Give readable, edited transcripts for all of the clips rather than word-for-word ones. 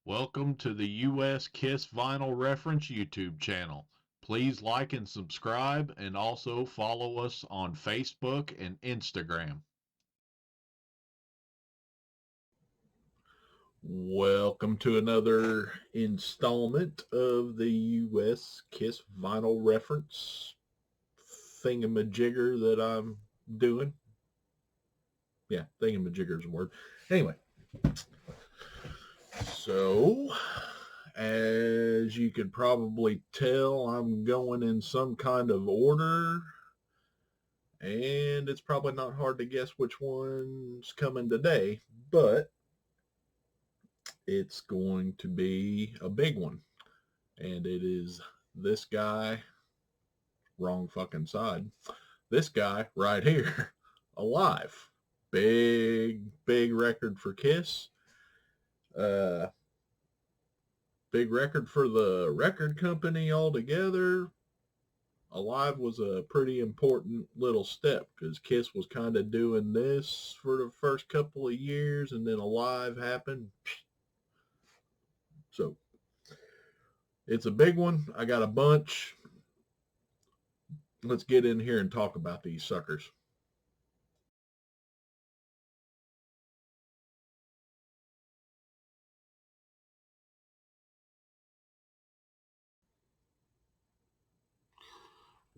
Welcome to the US Kiss Vinyl Reference YouTube channel. Please like and subscribe and also follow us on Facebook and Instagram. Welcome to another installment of the US Kiss Vinyl Reference thingamajigger that I'm doing. Yeah, thingamajigger is a word. Anyway, so as you could probably tell, I'm going in some kind of order, and it's probably not hard to guess which one's coming today, but it's going to be a big one, and it is this guy, wrong fucking side. This guy right here, Alive. Big record for Kiss. Big record for the record company altogether. Alive was a pretty important little step because Kiss was kind of doing this for the first couple of years, and then Alive happened. So it's a big one. I got a bunch. Let's get in here and talk about these suckers.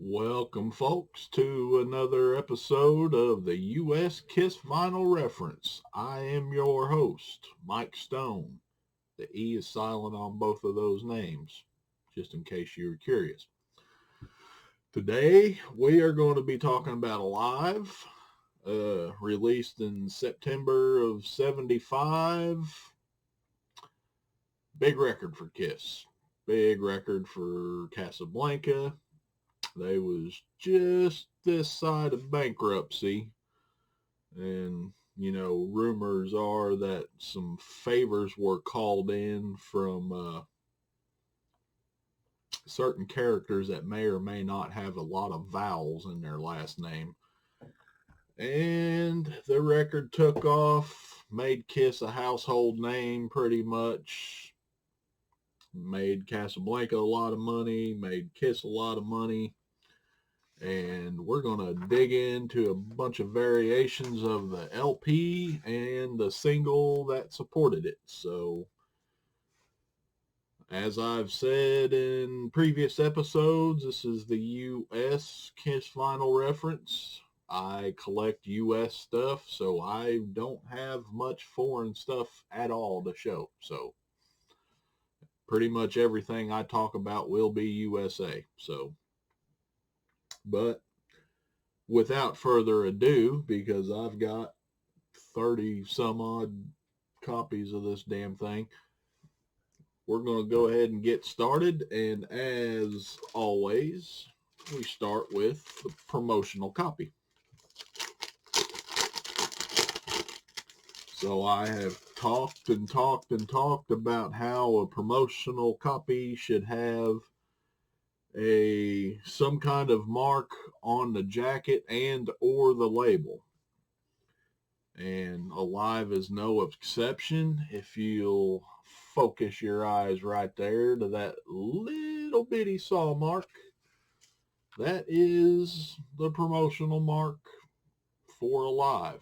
Welcome, folks, to another episode of the U.S. Kiss Vinyl Reference. I am your host, Mike Stone. The E is silent on both of those names, just in case you were curious. Today, we are going to be talking about Alive, released in September of 75. Big record for Kiss. Big record for Casablanca. They was just this side of bankruptcy. And, rumors are that some favors were called in from certain characters that may or may not have a lot of vowels in their last name. And the record took off, made Kiss a household name pretty much. Made Casablanca a lot of money, made Kiss a lot of money. And we're going to dig into a bunch of variations of the LP and the single that supported it. So, as I've said in previous episodes, this is the US Kiss Vinyl Reference. I collect US stuff, so I don't have much foreign stuff at all to show. So, pretty much everything I talk about will be USA. So, but without further ado, because I've got 30 some odd copies of this damn thing, we're going to go ahead and get started. And as always, we start with the promotional copy. So I have talked about how a promotional copy should have some kind of mark on the jacket and or the label. And Alive is no exception. If you'll focus your eyes right there to that little bitty saw mark, that is the promotional mark for Alive.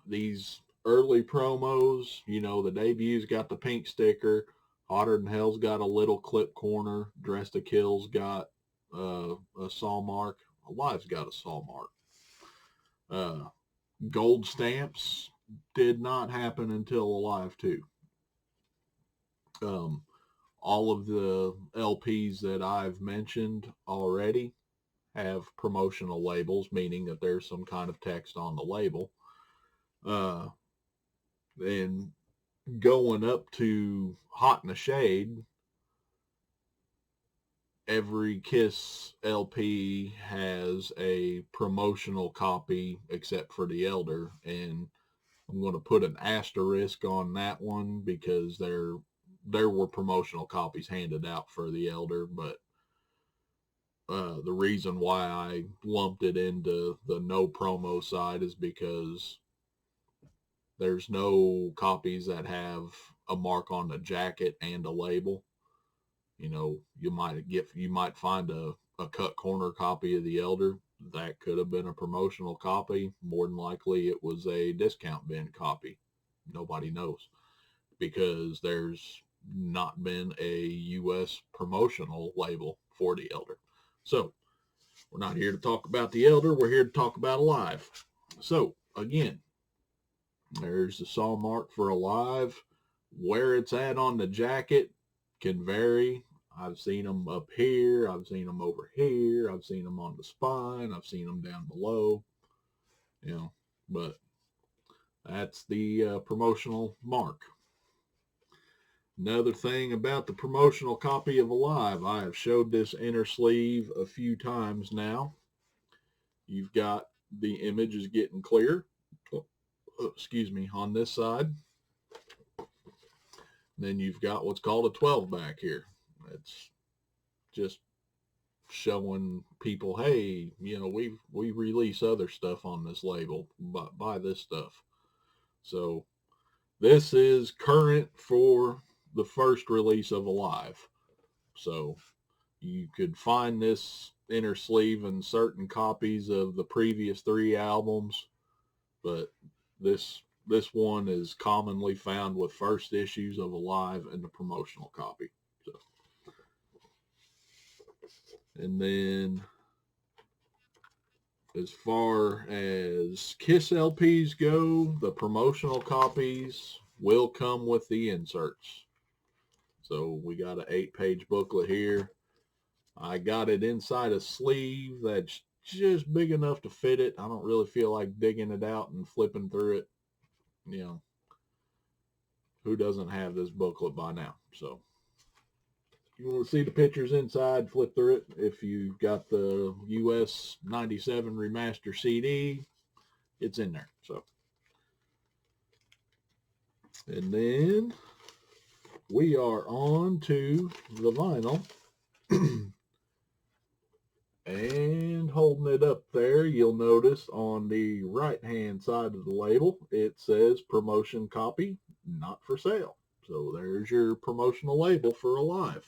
These early promos, the debut's got the pink sticker, Hotter Than Hell's got a little clip corner, Dressed to Kill's got a saw mark, Alive's got a saw mark. Gold stamps did not happen until Alive 2. All of the LPs that I've mentioned already have promotional labels, meaning that there's some kind of text on the label. And going up to Hot in the Shade, every Kiss LP has a promotional copy except for the Elder, and I'm going to put an asterisk on that one because there were promotional copies handed out for the Elder, but the reason why I lumped it into the no promo side is because there's no copies that have a mark on the jacket and a label. You know, you might find a cut corner copy of the Elder. That could have been a promotional copy. More than likely it was a discount bin copy. Nobody knows, because there's not been a US promotional label for the Elder. So we're not here to talk about the Elder. We're here to talk about Alive. So again, there's the saw mark for Alive. Where it's at on the jacket can vary. I've seen them up here. I've seen them over here. I've seen them on the spine. I've seen them down below. You know, but that's the promotional mark. Another thing about the promotional copy of Alive, I have showed this inner sleeve a few times now. You've got the image is getting clear. Excuse me, on this side. Then you've got what's called a 12 back here. It's just showing people, hey, you know, we release other stuff on this label, but buy this stuff. So this is current for the first release of Alive. So you could find this inner sleeve in certain copies of the previous 3 albums, but this one is commonly found with first issues of Alive and the promotional copy. So, and then as far as Kiss LPs go, the promotional copies will come with the inserts. So we got an 8-page booklet here. I got it inside a sleeve that's just big enough to fit it. I don't really feel like digging it out and flipping through it. You know, who doesn't have this booklet by now? So if you want to see the pictures inside, flip through it. If you've got the US 97 remaster CD, it's in there. So, and then we are on to the vinyl. And holding it up there, you'll notice on the right-hand side of the label, it says promotion copy, not for sale. So there's your promotional label for Alive.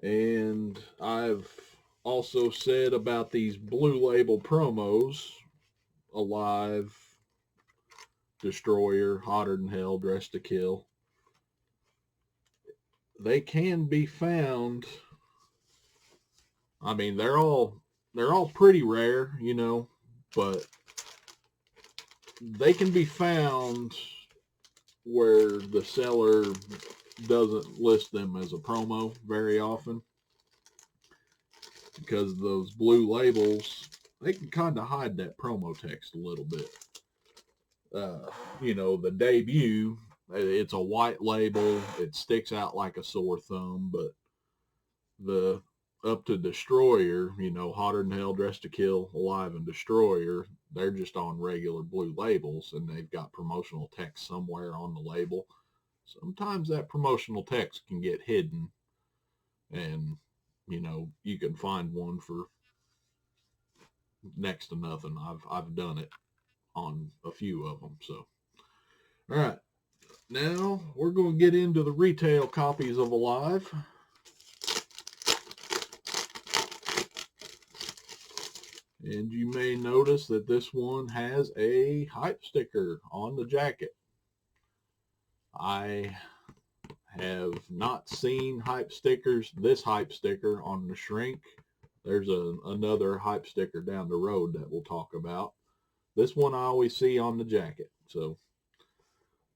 And I've also said about these blue label promos, Alive, Destroyer, Hotter Than Hell, Dressed to Kill, they can be found. I mean, they're all pretty rare, you know, but they can be found where the seller doesn't list them as a promo very often, because those blue labels, they can kind of hide that promo text a little bit. You know, the debut, it's a white label. It sticks out like a sore thumb, but the up to Destroyer, you know, Hotter Than Hell, Dressed to Kill, Alive, and Destroyer, they're just on regular blue labels, and they've got promotional text somewhere on the label. Sometimes that promotional text can get hidden, and, you know, you can find one for next to nothing. I've done it on a few of them. So, all right, now we're going to get into the retail copies of Alive. And you may notice that this one has a hype sticker on the jacket. I have not seen hype stickers, this hype sticker on the Shrink. There's another hype sticker down the road that we'll talk about. This one I always see on the jacket. So,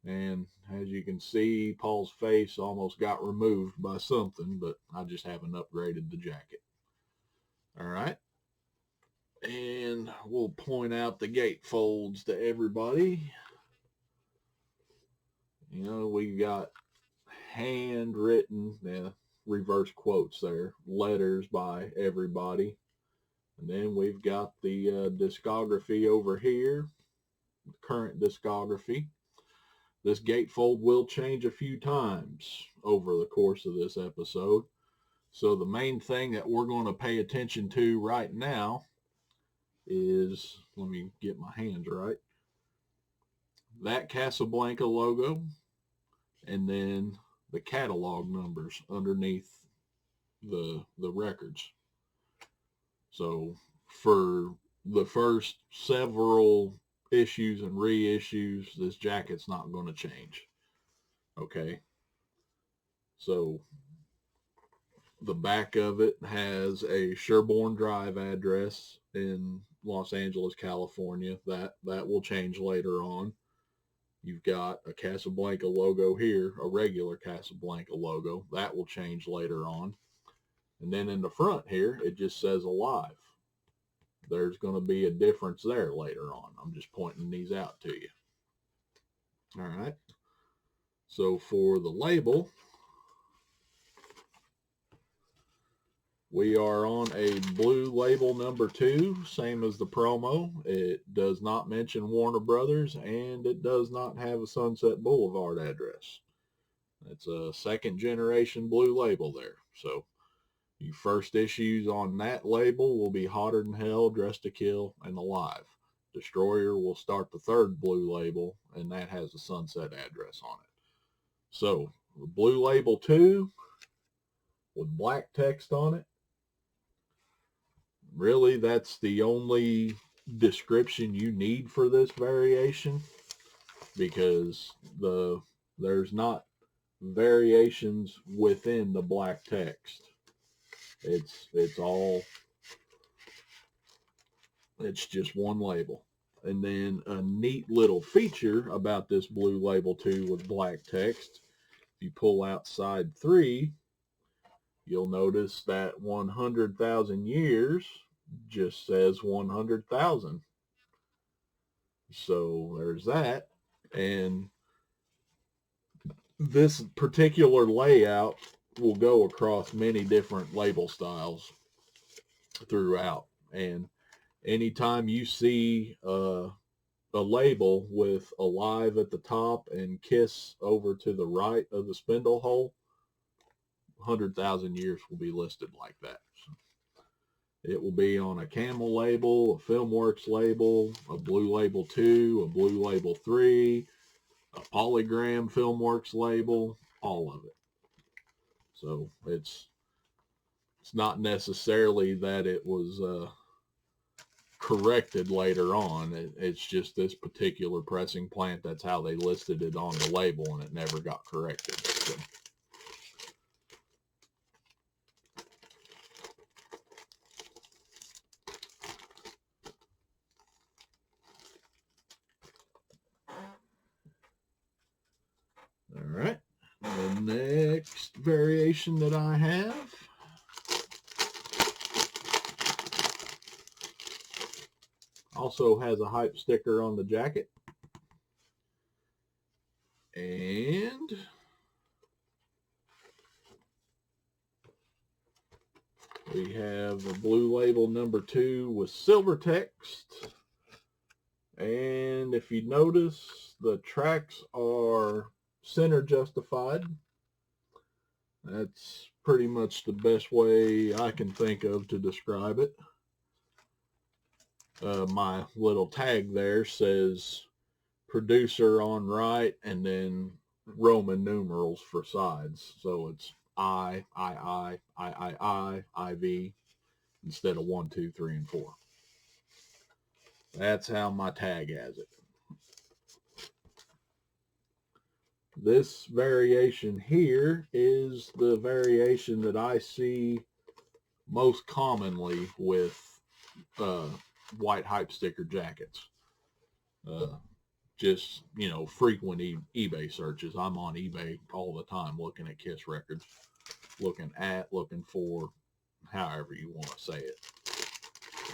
and as you can see, Paul's face almost got removed by something, but I just haven't upgraded the jacket. All right. And we'll point out the gate folds to everybody. You know, we've got handwritten, reverse quotes there, letters by everybody. And then we've got the discography over here, current discography. This gatefold will change a few times over the course of this episode. So the main thing that we're going to pay attention to right now is, let me get my hands right, that Casablanca logo, and then the catalog numbers underneath the records. So for the first several issues and reissues, this jacket's not going to change. Okay. So the back of it has a Sherborne Drive address in Los Angeles, California. That will change later on. You've got a Casablanca logo here, a regular Casablanca logo. That will change later on. And then in the front here, it just says Alive. There's going to be a difference there later on. I'm just pointing these out to you. All right. So for the label, we are on a blue label number 2, same as the promo. It does not mention Warner Brothers, and it does not have a Sunset Boulevard address. It's a second generation blue label there. So your first issues on that label will be Hotter Than Hell, Dressed to Kill, and Alive. Destroyer will start the third blue label, and that has a Sunset address on it. So blue label 2 with black text on it. Really, that's the only description you need for this variation, because there's not variations within the black text. It's just one label. And then a neat little feature about this blue label 2 with black text, if you pull out side 3, you'll notice that 100,000 years just says 100,000. So there's that. And this particular layout will go across many different label styles throughout. And anytime you see a label with Alive at the top and Kiss over to the right of the spindle hole, 100,000 years will be listed like that. So it will be on a Camel label, a Filmworks label, a Blue Label 2, a Blue Label 3, a Polygram Filmworks label, all of it. So it's not necessarily that it was corrected later on. It's just this particular pressing plant, that's how they listed it on the label, and it never got corrected. So. All right, the next variation that I have also has a hype sticker on the jacket. And we have a blue label number 2 with silver text. And if you notice, the tracks are center justified. That's pretty much the best way I can think of to describe it. My little tag there says producer on right, and then Roman numerals for sides. So it's I, IV, instead of 1, 2, 3, and 4. That's how my tag has it. This variation here is the variation that I see most commonly with white hype sticker jackets. Just, frequent eBay searches. I'm on eBay all the time looking at Kiss records, looking for, however you want to say it.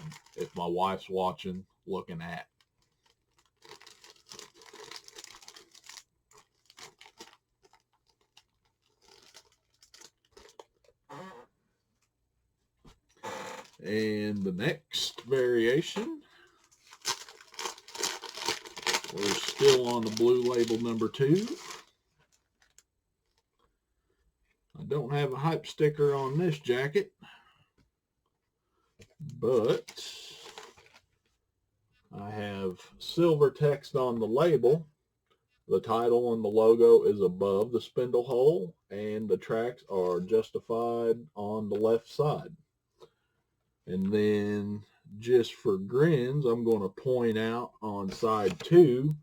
And if my wife's watching, looking at. And the next variation, we're still on the blue label number 2. I don't have a hype sticker on this jacket, but I have silver text on the label. The title and the logo is above the spindle hole, and the tracks are justified on the left side. And then, just for grins, I'm going to point out on side 2,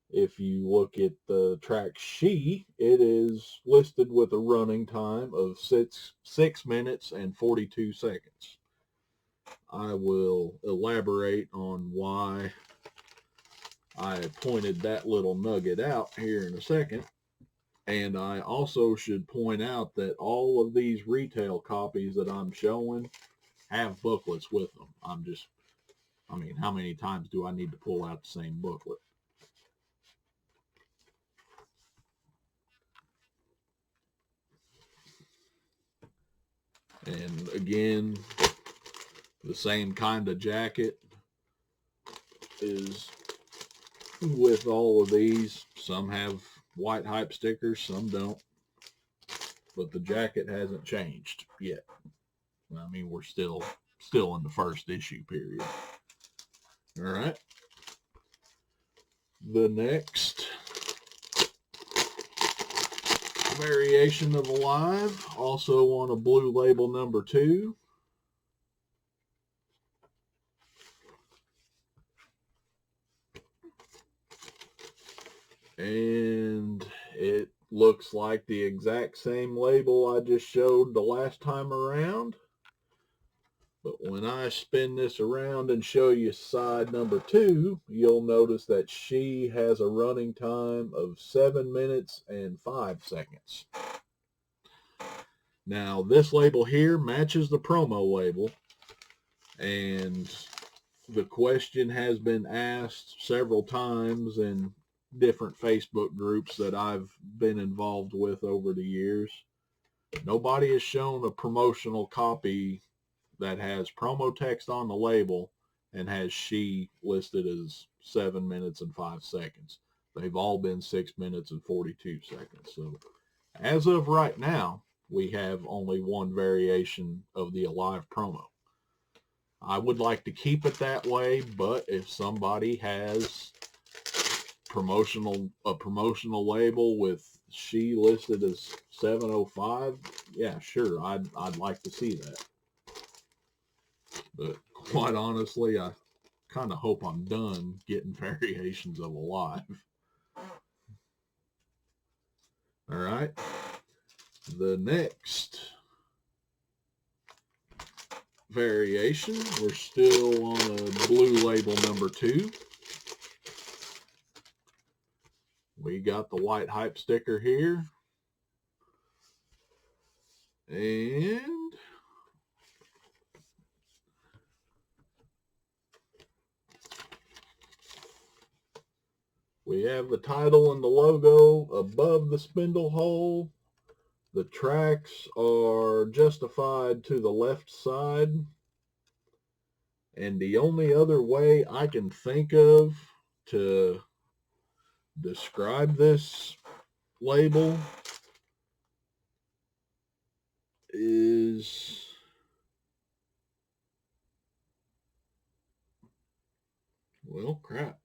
if you look at the track sheet, it is listed with a running time of 6 minutes and 42 seconds. I will elaborate on why I pointed that little nugget out here in a second. And I also should point out that all of these retail copies that I'm showing have booklets with them. How many times do I need to pull out the same booklet? And again, the same kind of jacket is with all of these. Some have white hype stickers, some don't. But the jacket hasn't changed yet. I mean, we're still in the first issue period. All right. The next variation of Alive, also on a blue label number 2. And it looks like the exact same label I just showed the last time around. But when I spin this around and show you side number 2, you'll notice that she has a running time of 7 minutes and 5 seconds. Now, this label here matches the promo label, and the question has been asked several times in different Facebook groups that I've been involved with over the years. Nobody has shown a promotional copy that has promo text on the label and has she listed as 7 minutes and 5 seconds. They've all been 6 minutes and 42 seconds. So as of right now, we have only one variation of the Alive promo. I would like to keep it that way, but if somebody has a promotional label with she listed as 705, yeah, sure, I'd like to see that. But quite honestly, I kind of hope I'm done getting variations of Alive. All right. The next variation, we're still on a blue label number 2. We got the white hype sticker here. And we have the title and the logo above the spindle hole. The tracks are justified to the left side. And the only other way I can think of to describe this label is, well, crap.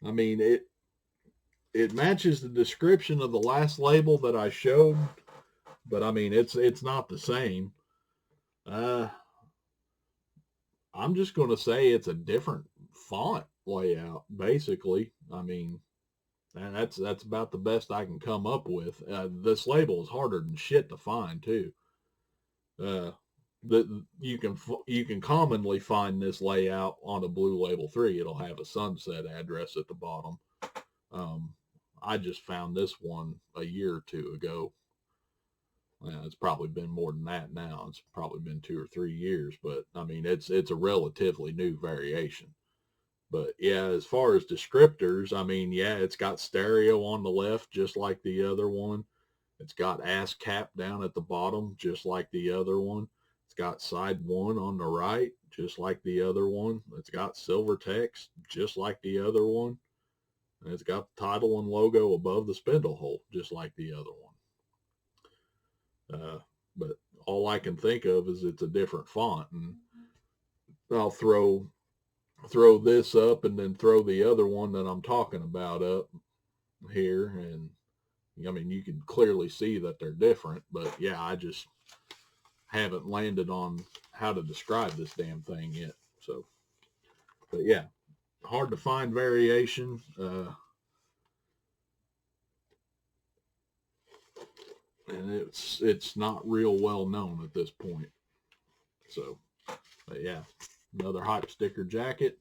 I mean, it matches the description of the last label that I showed, but I mean, it's not the same. I'm just going to say it's a different font layout, basically. I mean, and that's about the best I can come up with. This label is harder than shit to find too. You can commonly find this layout on a blue label 3. It'll have a Sunset address at the bottom. I just found this one a year or two ago. It's probably been more than that now. It's probably been 2 or 3 years, but I mean, it's a relatively new variation. But yeah, as far as descriptors, I mean, yeah, it's got stereo on the left, just like the other one. It's got ASCAP down at the bottom, just like the other one. It's got side 1 on the right, just like the other one. It's got silver text, just like the other one. And it's got the title and logo above the spindle hole, just like the other one. But all I can think of is it's a different font. And I'll throw this up and then throw the other one that I'm talking about up here. And I mean, you can clearly see that they're different, but yeah, I just haven't landed on how to describe this damn thing yet. So, but yeah, hard to find variation. And it's not real well known at this point. So, but yeah, another hype sticker jacket.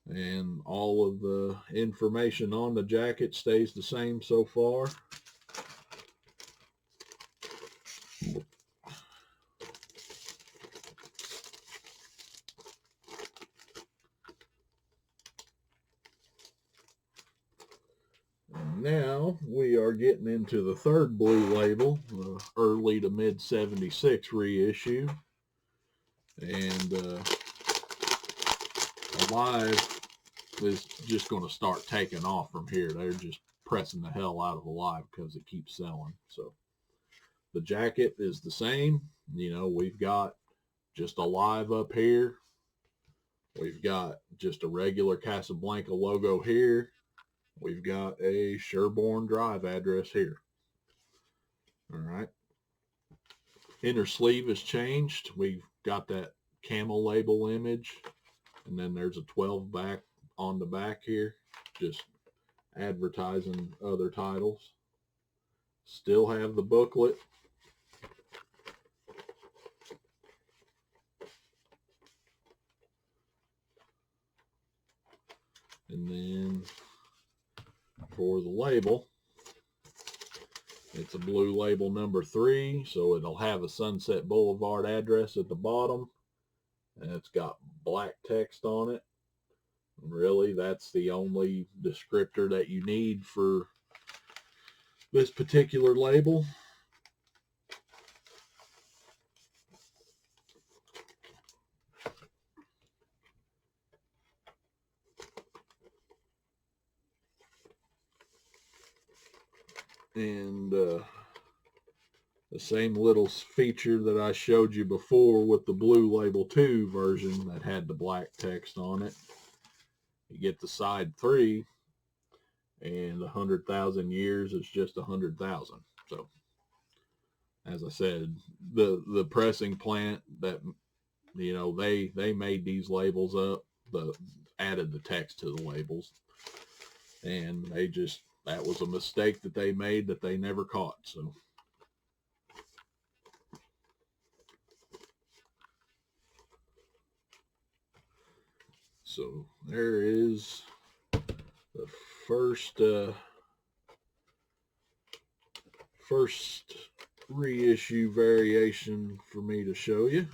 And all of the information on the jacket stays the same so far. And now we are getting into the third blue label, the early to mid 76 reissue. And Alive is just going to start taking off from here. They're just pressing the hell out of Alive because it keeps selling. So the jacket is the same. You know, we've got just Alive up here. We've got just a regular Casablanca logo here. We've got a Sherborne Drive address here. All right. Inner sleeve has changed. We've got that camel label image. And then there's a 12 back on the back here. Just advertising other titles. Still have the booklet. And then for the label, it's a blue label number 3, so it'll have a Sunset Boulevard address at the bottom, and it's got black text on it. And really, that's the only descriptor that you need for this particular label. And the same little feature that I showed you before with the blue label 2 version that had the black text on it. You get the side 3, and 100,000 years is just 100,000. So, as I said, the pressing plant that, you know, they made these labels up, added the text to the labels, and that was a mistake that they made that they never caught. So there is the first reissue variation for me to show you.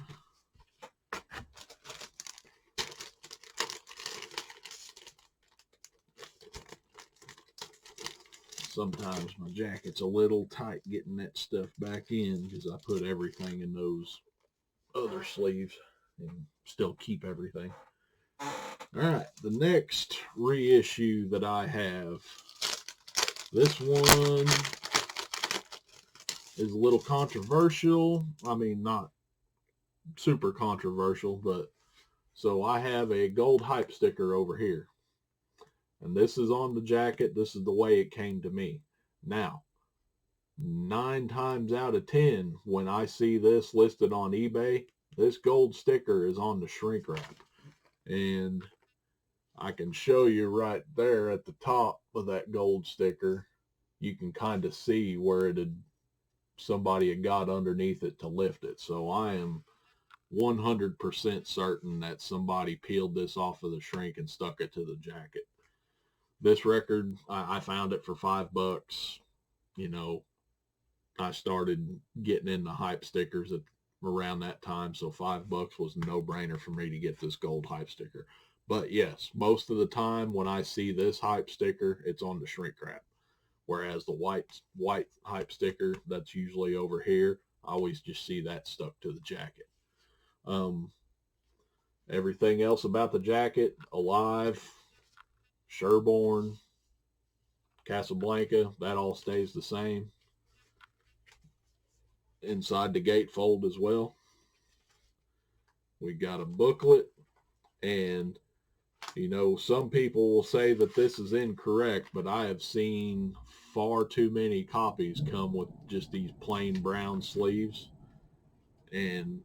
Sometimes my jacket's a little tight getting that stuff back in because I put everything in those other sleeves and still keep everything. All right, the next reissue that I have, this one is a little controversial. I mean, not super controversial, but so I have a gold hype sticker over here. And this is on the jacket. This is the way it came to me. Now, 9 times out of 10, when I see this listed on eBay, this gold sticker is on the shrink wrap. And I can show you right there at the top of that gold sticker, you can kind of see where somebody had got underneath it to lift it. So I am 100% certain that somebody peeled this off of the shrink and stuck it to the jacket. This record, I found it for $5. You know, I started getting into hype stickers around that time, so $5 was a no-brainer for me to get this gold hype sticker. But yes, most of the time when I see this hype sticker, it's on the shrink wrap. Whereas the white hype sticker that's usually over here, I always just see that stuck to the jacket. Everything else about the jacket, Alive, Sherborne, Casablanca, that all stays the same. Inside the gatefold as well. We got a booklet, and you know, some people will say that this is incorrect, but I have seen far too many copies come with just these plain brown sleeves, and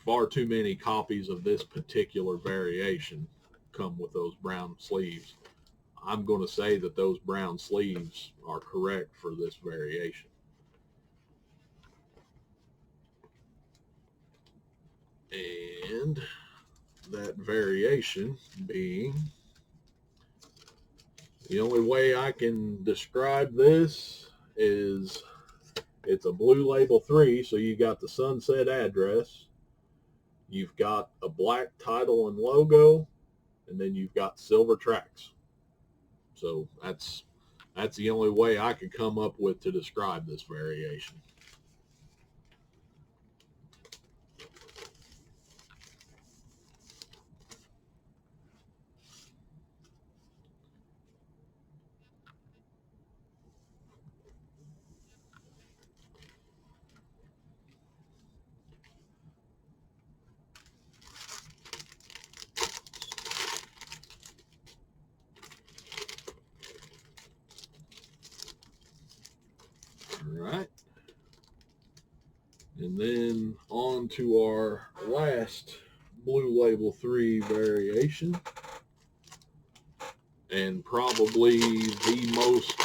far too many copies of this particular variation come with those brown sleeves. I'm going to say that those brown sleeves are correct for this variation. And that variation being, the only way I can describe this is it's a Blue Label 3, so you got the sunset address, you've got a black title and logo, and then you've got silver tracks. So that's the only way I could come up with to describe this variation. All right. And then on to our last Blue Label 3 variation, and probably the most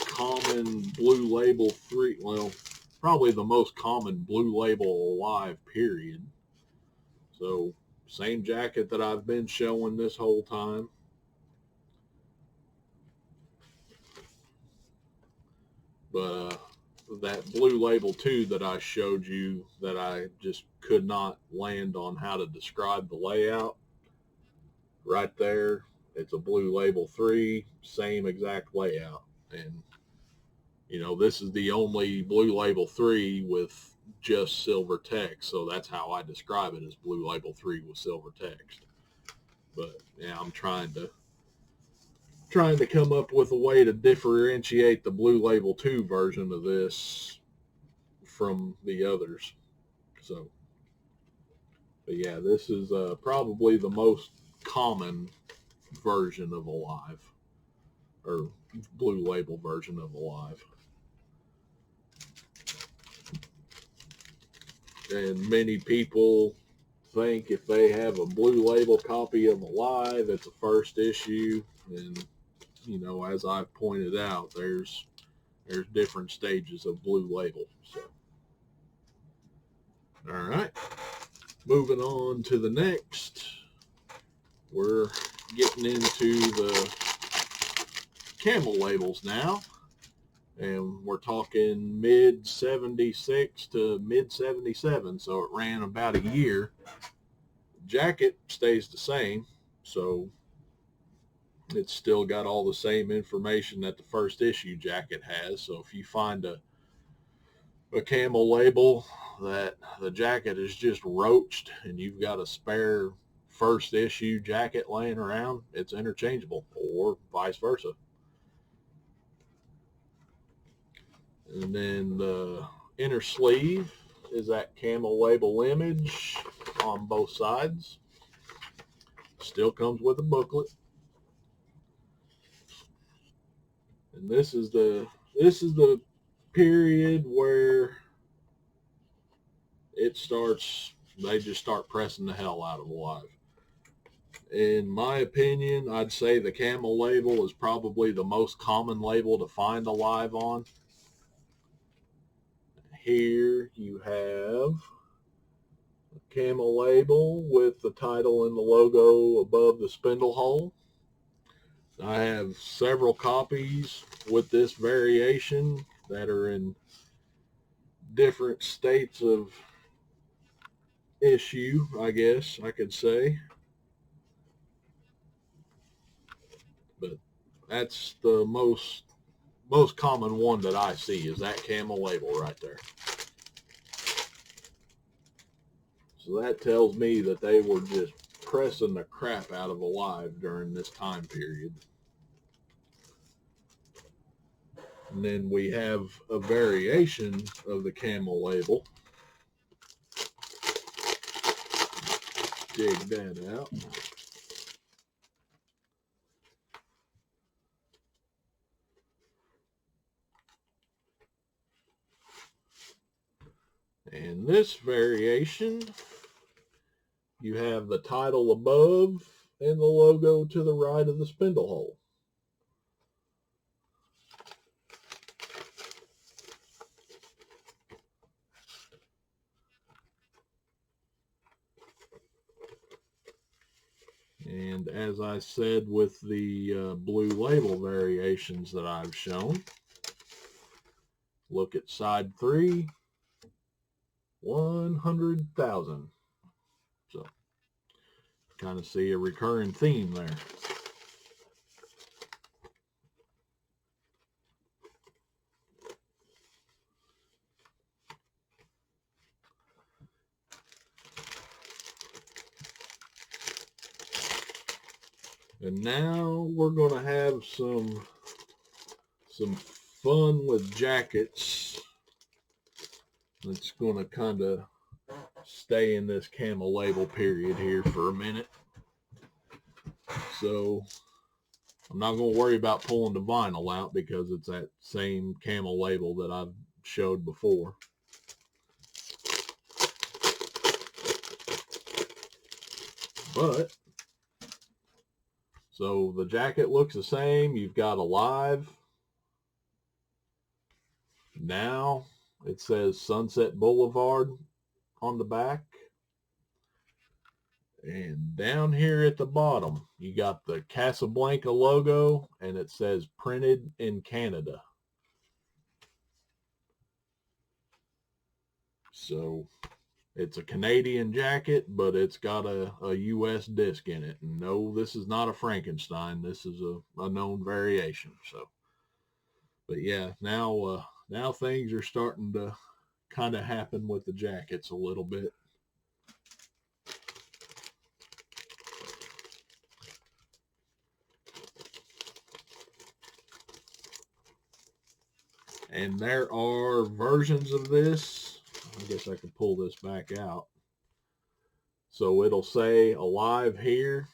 common Blue Label 3, well, probably the most common Blue Label Alive, period. So same jacket that I've been showing this whole time. But that Blue Label 2 that I showed you, that I just could not land on how to describe the layout, right there, it's a Blue Label 3, same exact layout. And, you know, this is the only Blue Label 3 with just silver text, so that's how I describe it, as Blue Label 3 with silver text. But, yeah, I'm trying to come up with a way to differentiate the Blue Label 2 version of this from the others. So, but yeah, this is probably the most common version of Alive, or Blue Label version of Alive. And many people think if they have a Blue Label copy of Alive, it's a first issue. And, you know, as I've pointed out, there's different stages of Blue Label. So, all right, moving on to the next, we're getting into the camel labels now, and we're talking mid 76 to mid 77, so it ran about a year. Jacket stays the same, so it's still got all the same information that the first issue jacket has. So if you find a camel label that the jacket is just roached and you've got a spare first issue jacket laying around, it's interchangeable, or vice versa. And then the inner sleeve is that camel label image on both sides. Still comes with a booklet. And this is the period where it starts, they just start pressing the hell out of Alive. In my opinion, I'd say the camel label is probably the most common label to find Alive on. Here you have a camel label with the title and the logo above the spindle hole. I have several copies with this variation that are in different states of issue, I guess I could say. But that's the most common one that I see, is that camel label right there. So that tells me that they were just pressing the crap out of Alive during this time period. And then we have a variation of the camel label. dig that out. And this variation, you have the title above and the logo to the right of the spindle hole. And as I said with the blue label variations that I've shown, look at side 3, 100,000. So kind of see a recurring theme there. And now we're going to have some fun with jackets. It's going to kind of stay in this camel label period here for a minute. So I'm not going to worry about pulling the vinyl out because it's that same camel label that I've showed before. But so the jacket looks the same. You've got Alive. Now it says Sunset Boulevard on the back. And down here at the bottom, you got the Casablanca logo, and it says printed in Canada. So it's a Canadian jacket, but it's got a U.S. disc in it. And no, this is not a Frankenstein. This is a known variation. So, but yeah, now things are starting to kind of happen with the jackets a little bit. And there are versions of this. I guess I can pull this back out. So it'll say Alive here,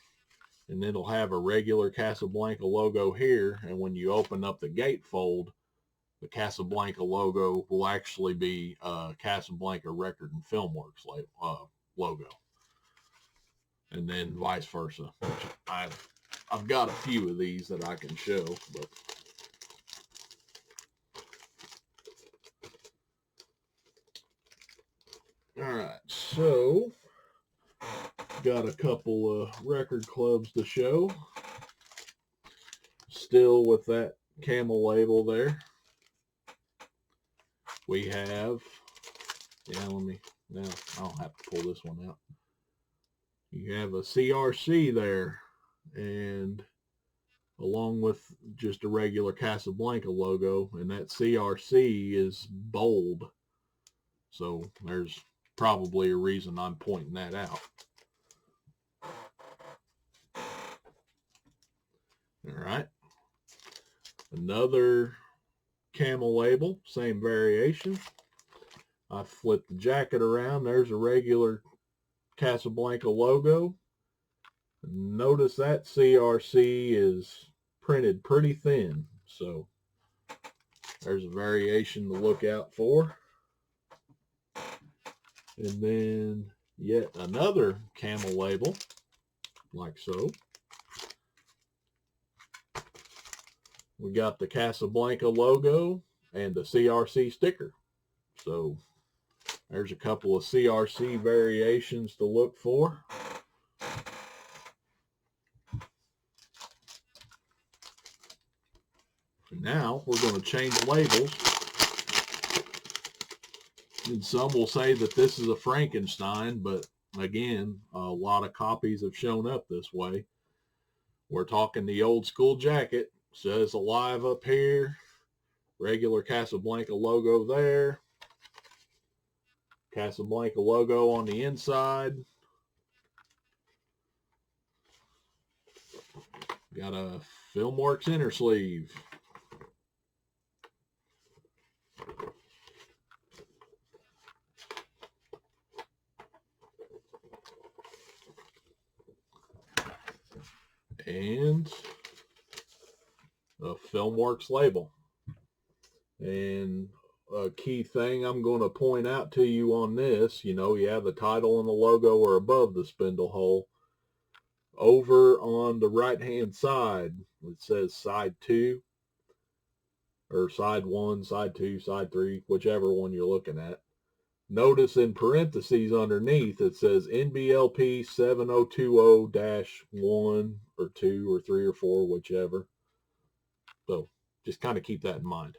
and it'll have a regular Casablanca logo here. And when you open up the gatefold, the Casablanca logo will actually be Casablanca Record and Filmworks logo. And then vice versa. I've got a few of these that I can show, but all right, so got a couple of record clubs to show. Still with that camel label there. We have, I don't have to pull this one out. You have a CRC there, and along with just a regular Casablanca logo, and that CRC is bold. So there's probably a reason I'm pointing that out. All right. Another camel label, same variation. I flipped the jacket around. There's a regular Casablanca logo. Notice that CRC is printed pretty thin. So there's a variation to look out for. And then yet another camel label, like so. We got the Casablanca logo and the CRC sticker. So there's a couple of CRC variations to look for. Now we're going to change labels. And some will say that this is a Frankenstein, but again, a lot of copies have shown up this way. We're talking the old school jacket. Says Alive up here. Regular Casablanca logo there. Casablanca logo on the inside. Got a Filmworks inner sleeve. and a FilmWorks label. And a key thing I'm going to point out to you on this, you have the title and the logo are above the spindle hole. Over on the right-hand side, it says side 2, or side 1, side 2, side 3, whichever one you're looking at. Notice in parentheses underneath, it says NBLP 7020-1 or 2 or 3 or 4, whichever. So just kind of keep that in mind.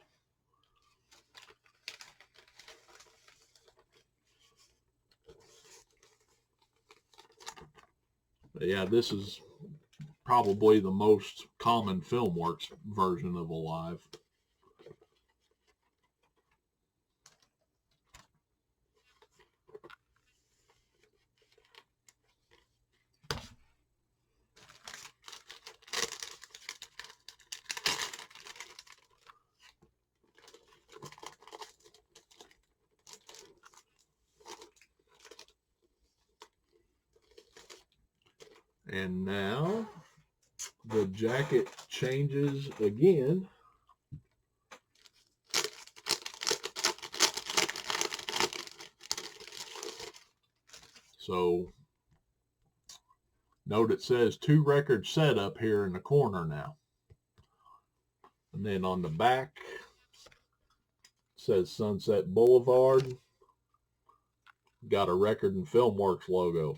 But yeah, this is probably the most common FilmWorks version of Alive. And now the jacket changes again. So note it says 2 record setup here in the corner now. And then on the back it says Sunset Boulevard. Got a Record and FilmWorks logo.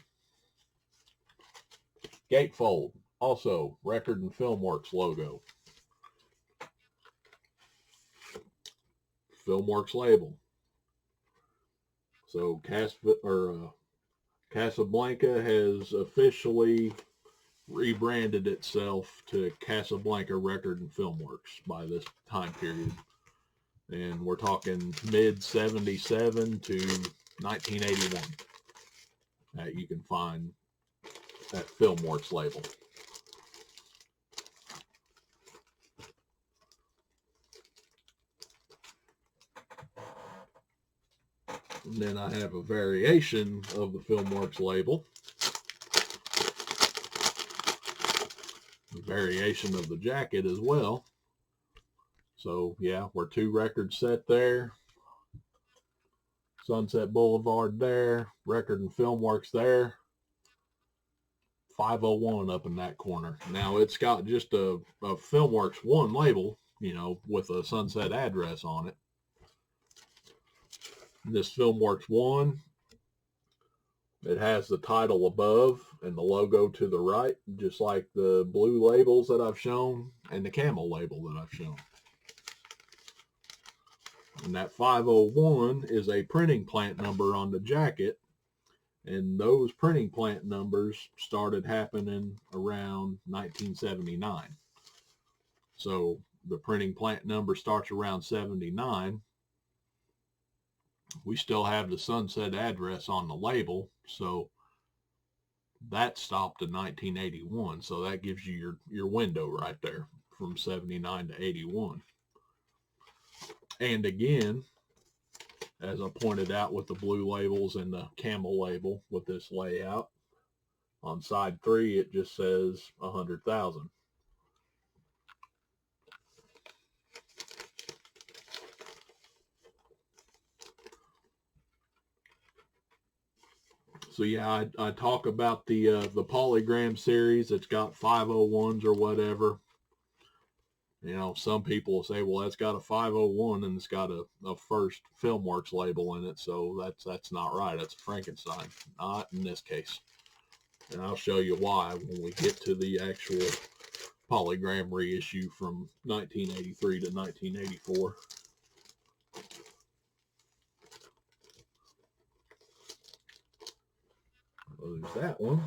Gatefold, also Record and FilmWorks logo. FilmWorks label. So Casablanca has officially rebranded itself to Casablanca Record and FilmWorks by this time period. And we're talking mid-77 to 1981 that you can find that FilmWorks label. And then I have a variation of the FilmWorks label. A variation of the jacket as well. So yeah, we're 2 records set there. Sunset Boulevard there. Record and FilmWorks there. 501 up in that corner. Now it's got just a FilmWorks 1 label, with a Sunset address on it. This FilmWorks 1, it has the title above and the logo to the right, just like the blue labels that I've shown and the camel label that I've shown. And that 501 is a printing plant number on the jacket. And those printing plant numbers started happening around 1979. So the printing plant number starts around 79. We still have the Sunset address on the label, so that stopped in 1981. So that gives you your window right there from 79 to 81. And again, as I pointed out with the blue labels and the camel label with this layout, on side 3 it just says 100,000. So yeah, I talk about the Polygram series. It's got 501s or whatever. Some people will say, well, that's got a 501 and it's got a first FilmWorks label in it. So that's not right. That's a Frankenstein. Not in this case. And I'll show you why when we get to the actual Polygram reissue from 1983 to 1984. There's that one.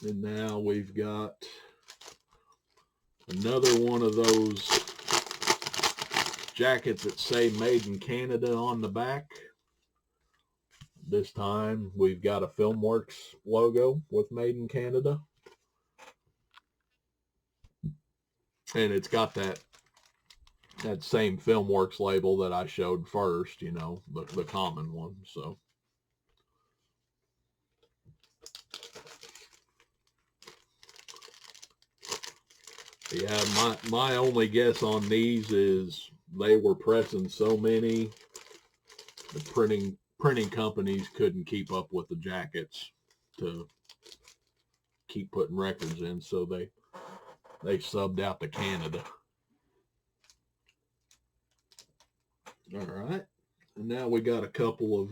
And now we've got another one of those jackets that say Made in Canada on the back. This time we've got a FilmWorks logo with Made in Canada. And it's got that same FilmWorks label that I showed first, the common one. So Yeah, my only guess on these is they were pressing so many, the printing companies couldn't keep up with the jackets to keep putting records in, so they subbed out to Canada. All right, and now we got a couple of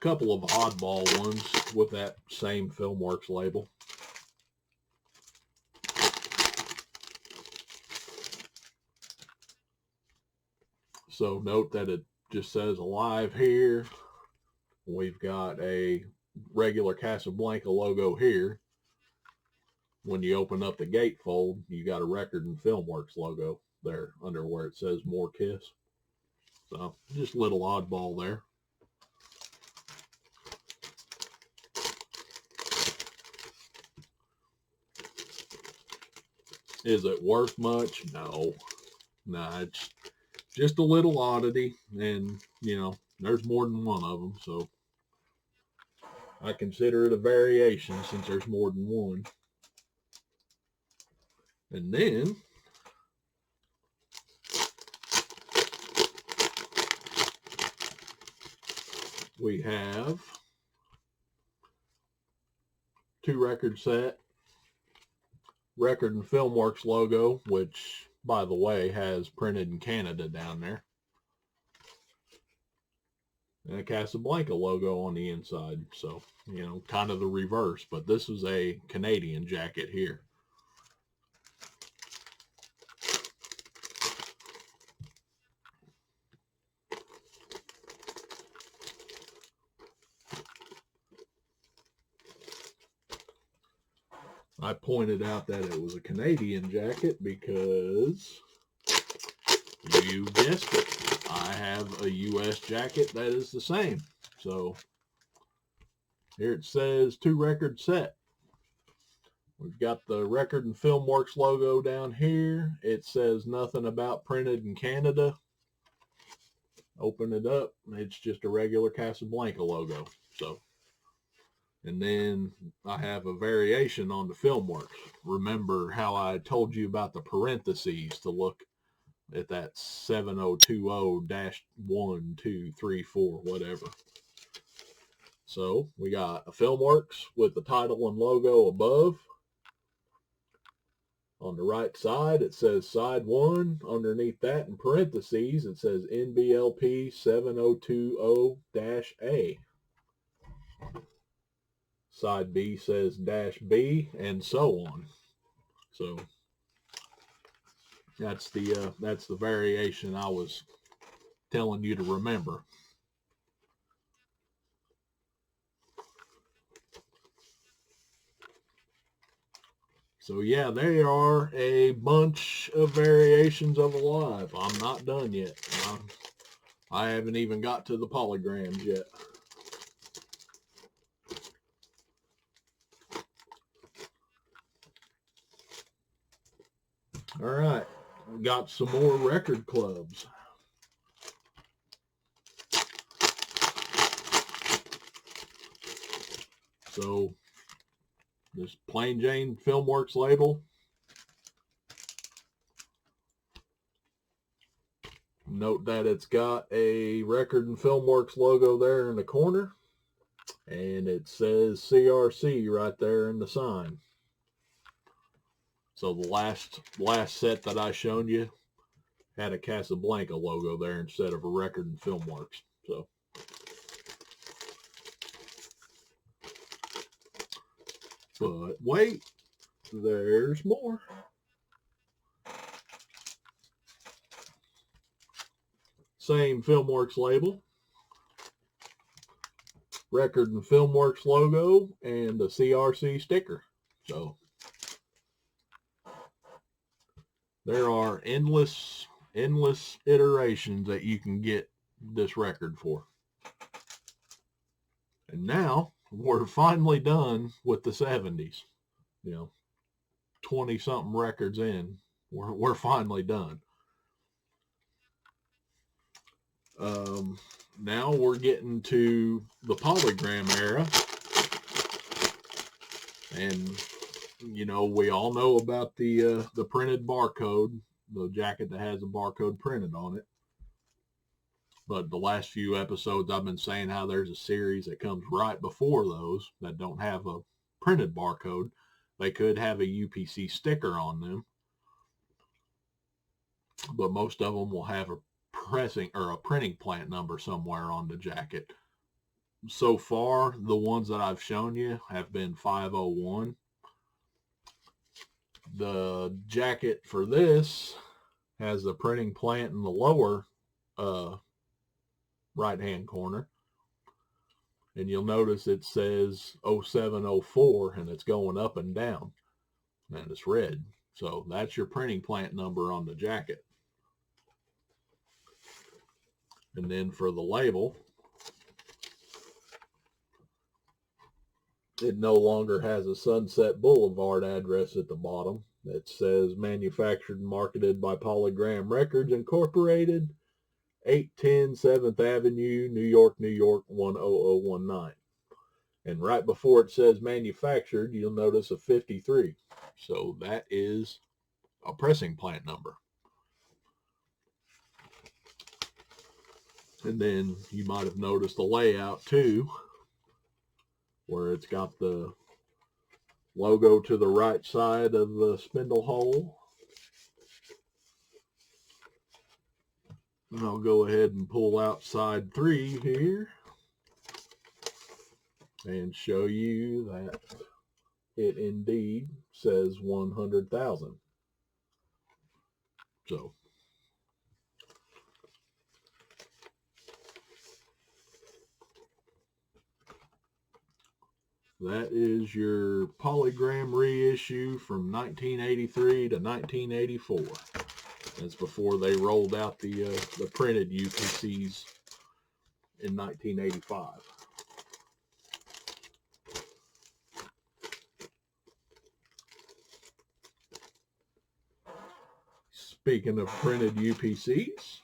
oddball ones with that same Filmworks label. So note that it just says Alive here. We've got a regular Casablanca logo here. When you open up the gatefold, you got a Record and Filmworks logo there under where it says More Kiss. So just a little oddball there. Is it worth much? No. Nah, it's just a little oddity, and you know, there's more than one of them, so I consider it a variation since there's more than one. And then we have 2-record set, Record and Filmworks logo, which, by the way, has printed in Canada down there. And a Casablanca logo on the inside. So, you know, kind of the reverse, but this is a Canadian jacket here. I pointed out that it was a Canadian jacket because, you guessed it, I have a U.S. jacket that is the same. So here it says 2-record set. We've got the Record and Filmworks logo down here. It says nothing about printed in Canada. Open it up, it's just a regular Casablanca logo. So, and then I have a variation on the Filmworks. Remember how I told you about the parentheses to look at that 7020-1234, whatever. So we got a Filmworks with the title and logo above. On the right side, it says side 1. Underneath that, in parentheses, it says NBLP 7020-A. Side B says -B, and so on. So that's the variation I was telling you to remember. So yeah, there are a bunch of variations of Alive. I'm not done yet. I haven't even got to the polygons yet. All right, got some more record clubs. So this Plain Jane Filmworks label. Note that it's got a Record and Filmworks logo there in the corner, and it says CRC right there in the sign. So the last set that I showed you had a Casablanca logo there instead of a Record and Filmworks. So, but wait, there's more. Same Filmworks label, Record and Filmworks logo, and the CRC sticker. So there are endless iterations that you can get this record for. And now we're finally done with the 70s. You know, 20-something records in, we're finally done. Now we're getting to the polygram era. And You know, we all know about the printed barcode, the jacket that has a barcode printed on it. But the last few episodes, I've been saying how there's a series that comes right before those that don't have a printed barcode. They could have a UPC sticker on them, but most of them will have a printing plant number somewhere on the jacket. So far, the ones that I've shown you have been 501. The jacket for this has the printing plant in the lower right-hand corner. And you'll notice it says 0704 and it's going up and down. And it's red. So that's your printing plant number on the jacket. And then for the label, it no longer has a Sunset Boulevard address at the bottom. It says manufactured and marketed by Polygram Records Incorporated, 810 7th Avenue, New York, New York, 10019. And right before it says manufactured, you'll notice a 53. So that is a pressing plant number. And then you might have noticed the layout too, where it's got the logo to the right side of the spindle hole. And I'll go ahead and pull out side 3 here and show you that it indeed says 100,000. So that is your Polygram reissue from 1983 to 1984. That's before they rolled out the printed UPCs in 1985. Speaking of printed UPCs,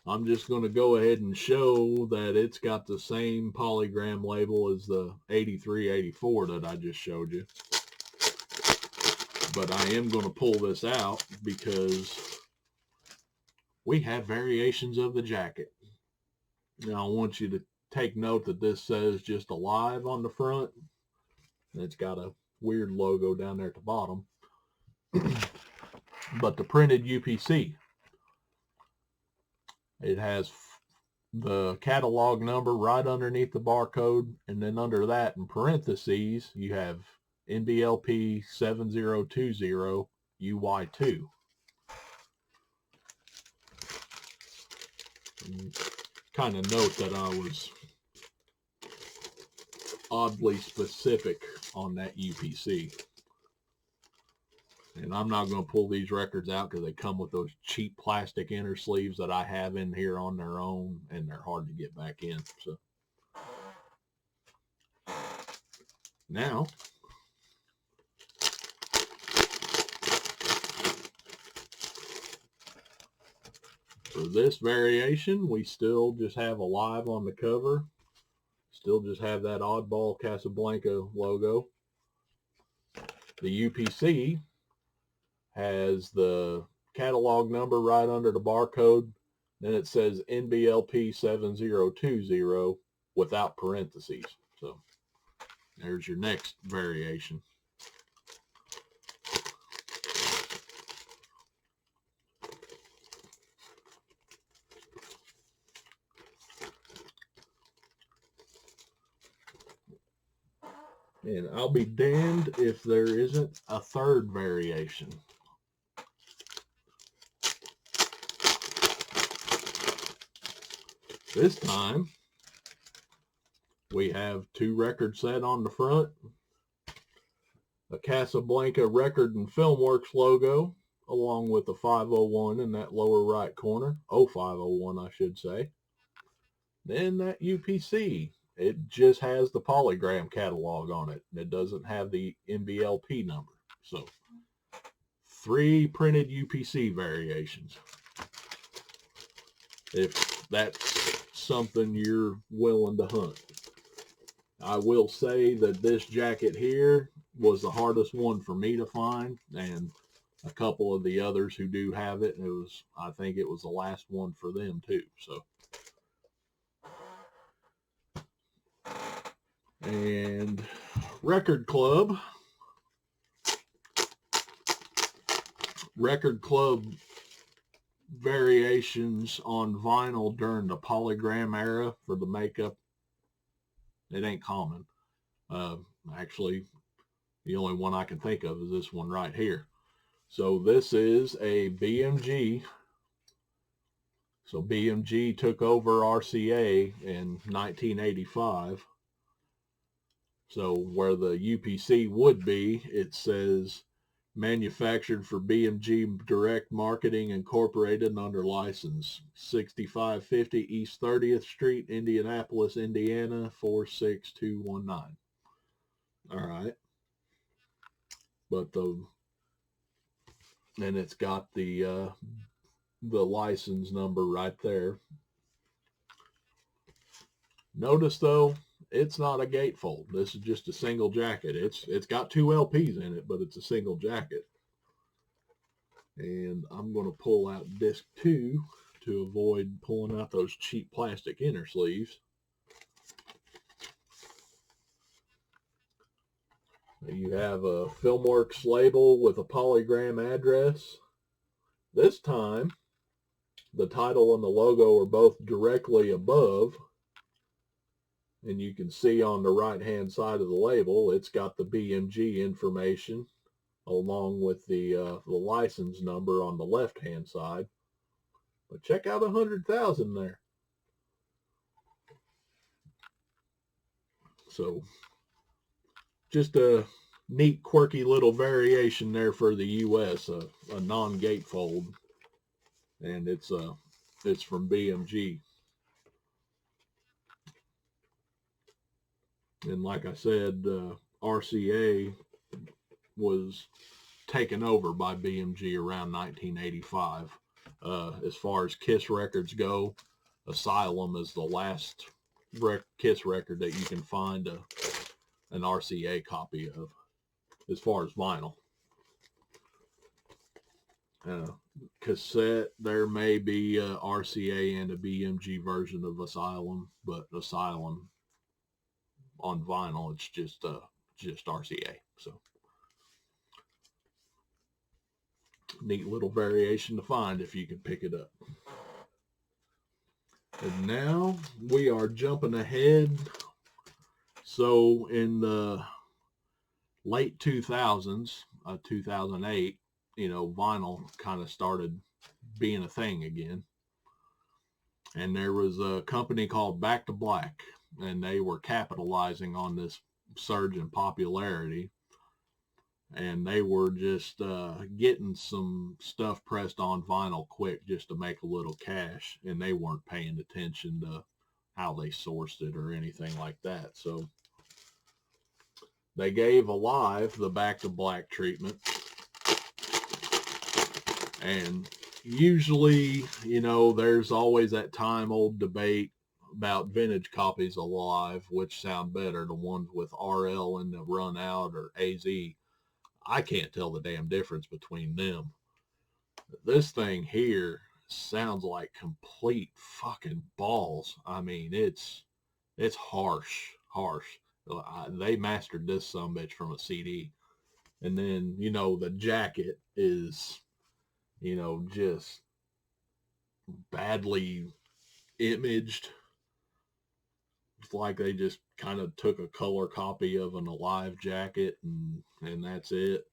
I'm just going to go ahead and show that it's got the same Polygram label as the 8384 that I just showed you. But I am going to pull this out because we have variations of the jacket. Now I want you to take note that this says just Alive on the front. And it's got a weird logo down there at the bottom. But the printed UPC, it has the catalog number right underneath the barcode, and then under that in parentheses you have NBLP 7020 UY2. Kind of note that I was oddly specific on that UPC. And I'm not going to pull these records out because they come with those cheap plastic inner sleeves that I have in here on their own, and they're hard to get back in. So now for this variation, we still just have Alive on the cover. Still just have that oddball Casablanca logo. The UPC has the catalog number right under the barcode. Then it says NBLP 7020 without parentheses. So there's your next variation. And I'll be damned if there isn't a third variation. This time, we have 2 record set on the front, a Casablanca Record and Filmworks logo, along with the 501 in that lower right corner, 0501 I should say. Then that UPC, it just has the Polygram catalog on it. It doesn't have the NBLP number. So 3 printed UPC variations. If that's something you're willing to hunt. I will say that this jacket here was the hardest one for me to find, and a couple of the others who do have it, I think it was the last one for them too. So, and Record Club variations on vinyl during the polygram era for the makeup. It ain't common. Actually, the only one I can think of is this one right here. So this is a BMG. So BMG took over RCA in 1985. So where the UPC would be, it says manufactured for BMG Direct Marketing Incorporated under license, 6550 East 30th Street, Indianapolis, Indiana, 46219. All right. But and it's got the license number right there. Notice though, it's not a gatefold. This is just a single jacket. It's got 2 LPs in it, but it's a single jacket. And I'm going to pull out disc 2 to avoid pulling out those cheap plastic inner sleeves. You have a Filmworks label with a polygram address. This time, the title and the logo are both directly above. And you can see on the right-hand side of the label, it's got the BMG information along with the license number on the left-hand side. But check out 100,000 there. So just a neat, quirky little variation there for the U.S., a non-gatefold, and it's from BMG. And like I said, RCA was taken over by BMG around 1985. As far as Kiss records go, Asylum is the last Kiss record that you can find an RCA copy of, as far as vinyl. Cassette, there may be a RCA and a BMG version of Asylum, but Asylum on vinyl, it's just RCA. So neat little variation to find if you can pick it up. And now we are jumping ahead. So in the late 2000s, 2008, vinyl kind of started being a thing again. And there was a company called Back to Black, and they were capitalizing on this surge in popularity. And they were just getting some stuff pressed on vinyl quick just to make a little cash. And they weren't paying attention to how they sourced it or anything like that. So they gave Alive the Back to Black treatment. And usually, there's always that time-old debate about vintage copies of Alive, which sound better, the ones with RL in the run out or AZ. I can't tell the damn difference between them. This thing here sounds like complete fucking balls. I mean, it's harsh. They mastered this sumbitch from a CD. And then, the jacket is, just badly imaged. It's like they just kind of took a color copy of an Alive jacket and that's it.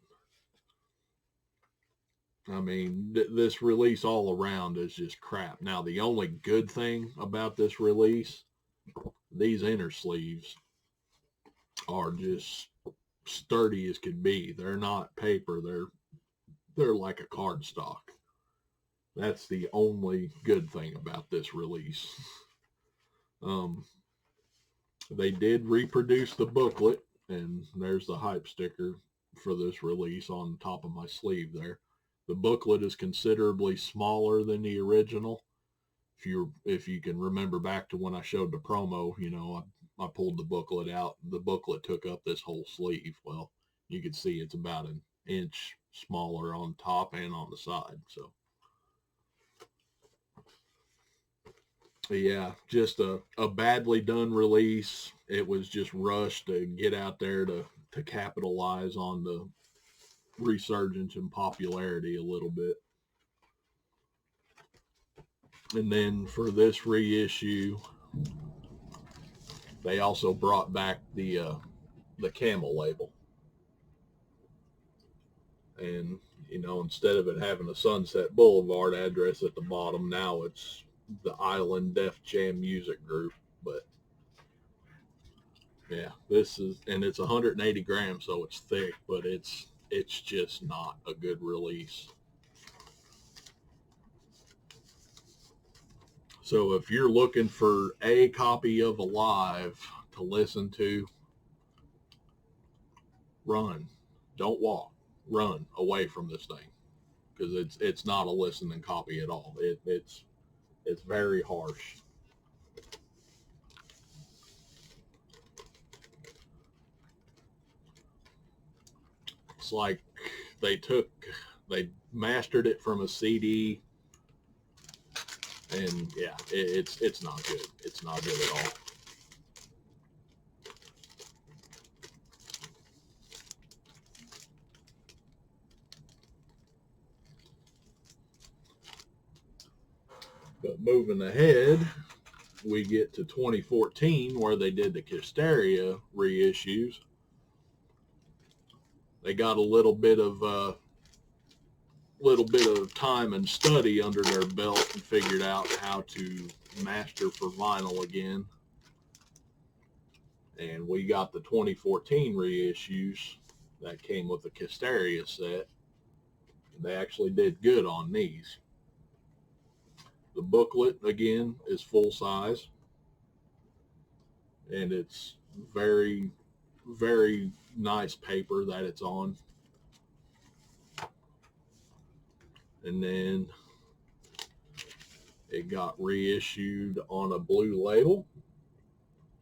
I mean, this release all around is just crap. Now, the only good thing about this release, these inner sleeves are just sturdy as could be. They're not paper. They're like a cardstock. That's the only good thing about this release. They did reproduce the booklet, and there's the hype sticker for this release on top of my sleeve there. The booklet is considerably smaller than the original. If you can remember back to when I showed the promo, I pulled the booklet out. The booklet took up this whole sleeve. Well, you can see it's about an inch smaller on top and on the side. So yeah, just a badly done release. It was just rushed to get out there to capitalize on the resurgence in popularity a little bit. And then for this reissue, they also brought back the Camel label. And, you know, instead of it having a Sunset Boulevard address at the bottom, now it's the Island Def Jam Music Group. But yeah, this is, and it's 180 grams, so it's thick, but it's just not a good release. So if you're looking for a copy of Alive to listen to, run. Don't walk. Run away from this thing, because it's not a listening copy at all. It's very harsh. It's like they mastered it from a CD, and yeah, it's not good. It's not good at all. But moving ahead, we get to 2014, where they did the Hysteria reissues. They got a little bit of time and study under their belt and figured out how to master for vinyl again. And we got the 2014 reissues that came with the Hysteria set. They actually did good on these. The booklet, again, is full size. And it's very, very nice paper that it's on. And then it got reissued on a blue label.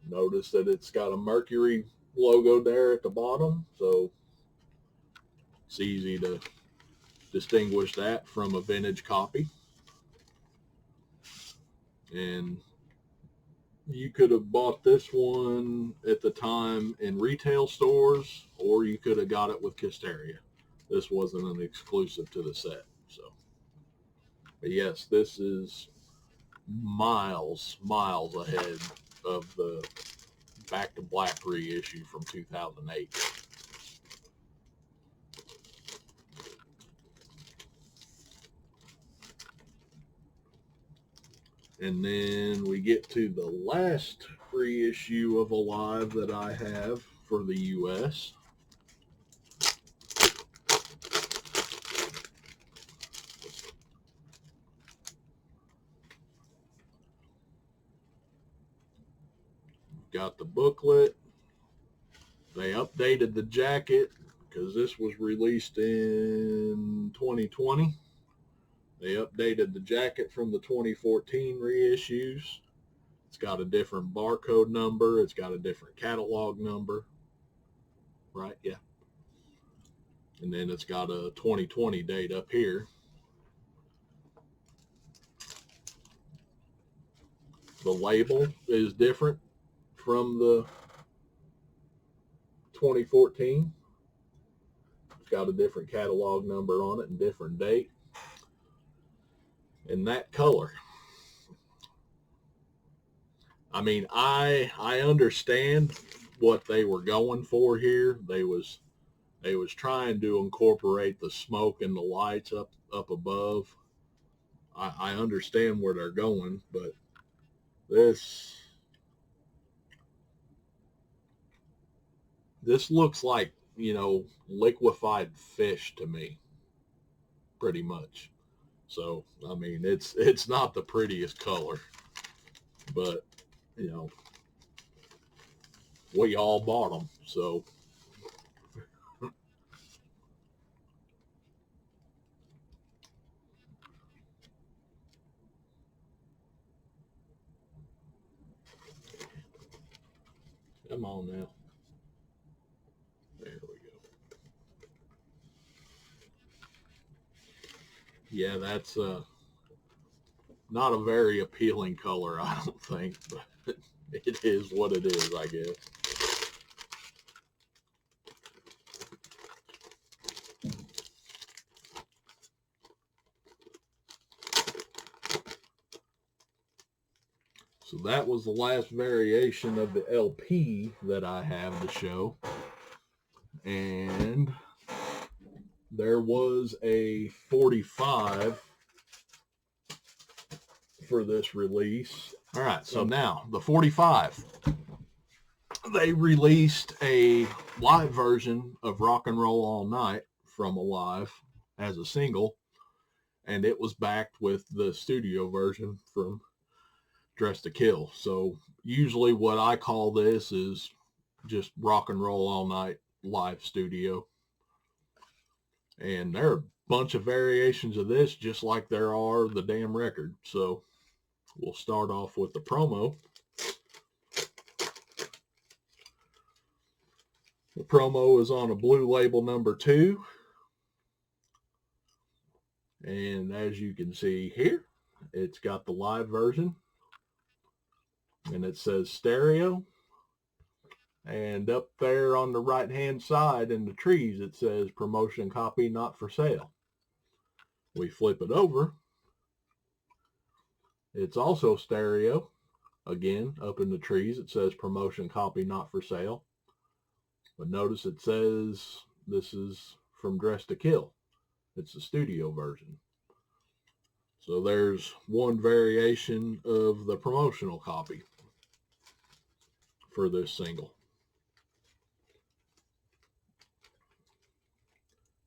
Notice that it's got a Mercury logo there at the bottom, so it's easy to distinguish that from a vintage copy. And you could have bought this one at the time in retail stores, or you could have got it with Hysteria. This wasn't an exclusive to the set. So, but yes, this is miles ahead of the Back to Black reissue from 2008. And then we get to the last reissue of Alive that I have for the U.S. Got the booklet. They updated the jacket because this was released in 2020. They updated the jacket from the 2014 reissues. It's got a different barcode number. It's got a different catalog number. Right? Yeah. And then it's got a 2020 date up here. The label is different from the 2014. It's got a different catalog number on it and different date. And that color. I mean, I understand what they were going for here. They was trying to incorporate the smoke and the lights up above. I understand where they're going, but this looks like, you know, liquefied fish to me, pretty much. So, I mean, it's not the prettiest color, but, you know, we all bought them, so. Come on now. There we go. Yeah, that's not a very appealing color, I don't think, but it is what it is, I guess. So that was the last variation of the LP that I have to show. And there was a 45 for this release. All right, so now the 45. They released a live version of Rock and Roll All Night from Alive as a single, and it was backed with the studio version from Dressed to Kill. So usually what I call this is just Rock and Roll All Night live studio. And there are a bunch of variations of this, just like there are the damn record. So we'll start off with the promo. The promo is on a blue label number 2. And as you can see here, it's got the live version. And it says stereo. And up there on the right-hand side in the trees, it says promotion copy not for sale. We flip it over. It's also stereo. Again, up in the trees, it says promotion copy not for sale. But notice it says this is from Dressed to Kill. It's the studio version. So there's one variation of the promotional copy for this single.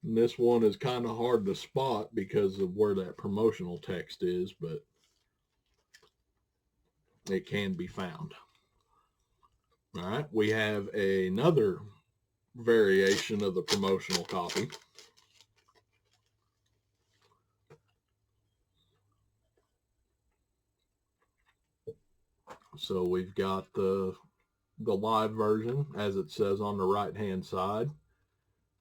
And this one is kind of hard to spot because of where that promotional text is, but it can be found. All right, we have another variation of the promotional copy. So we've got the live version, as it says on the right-hand side.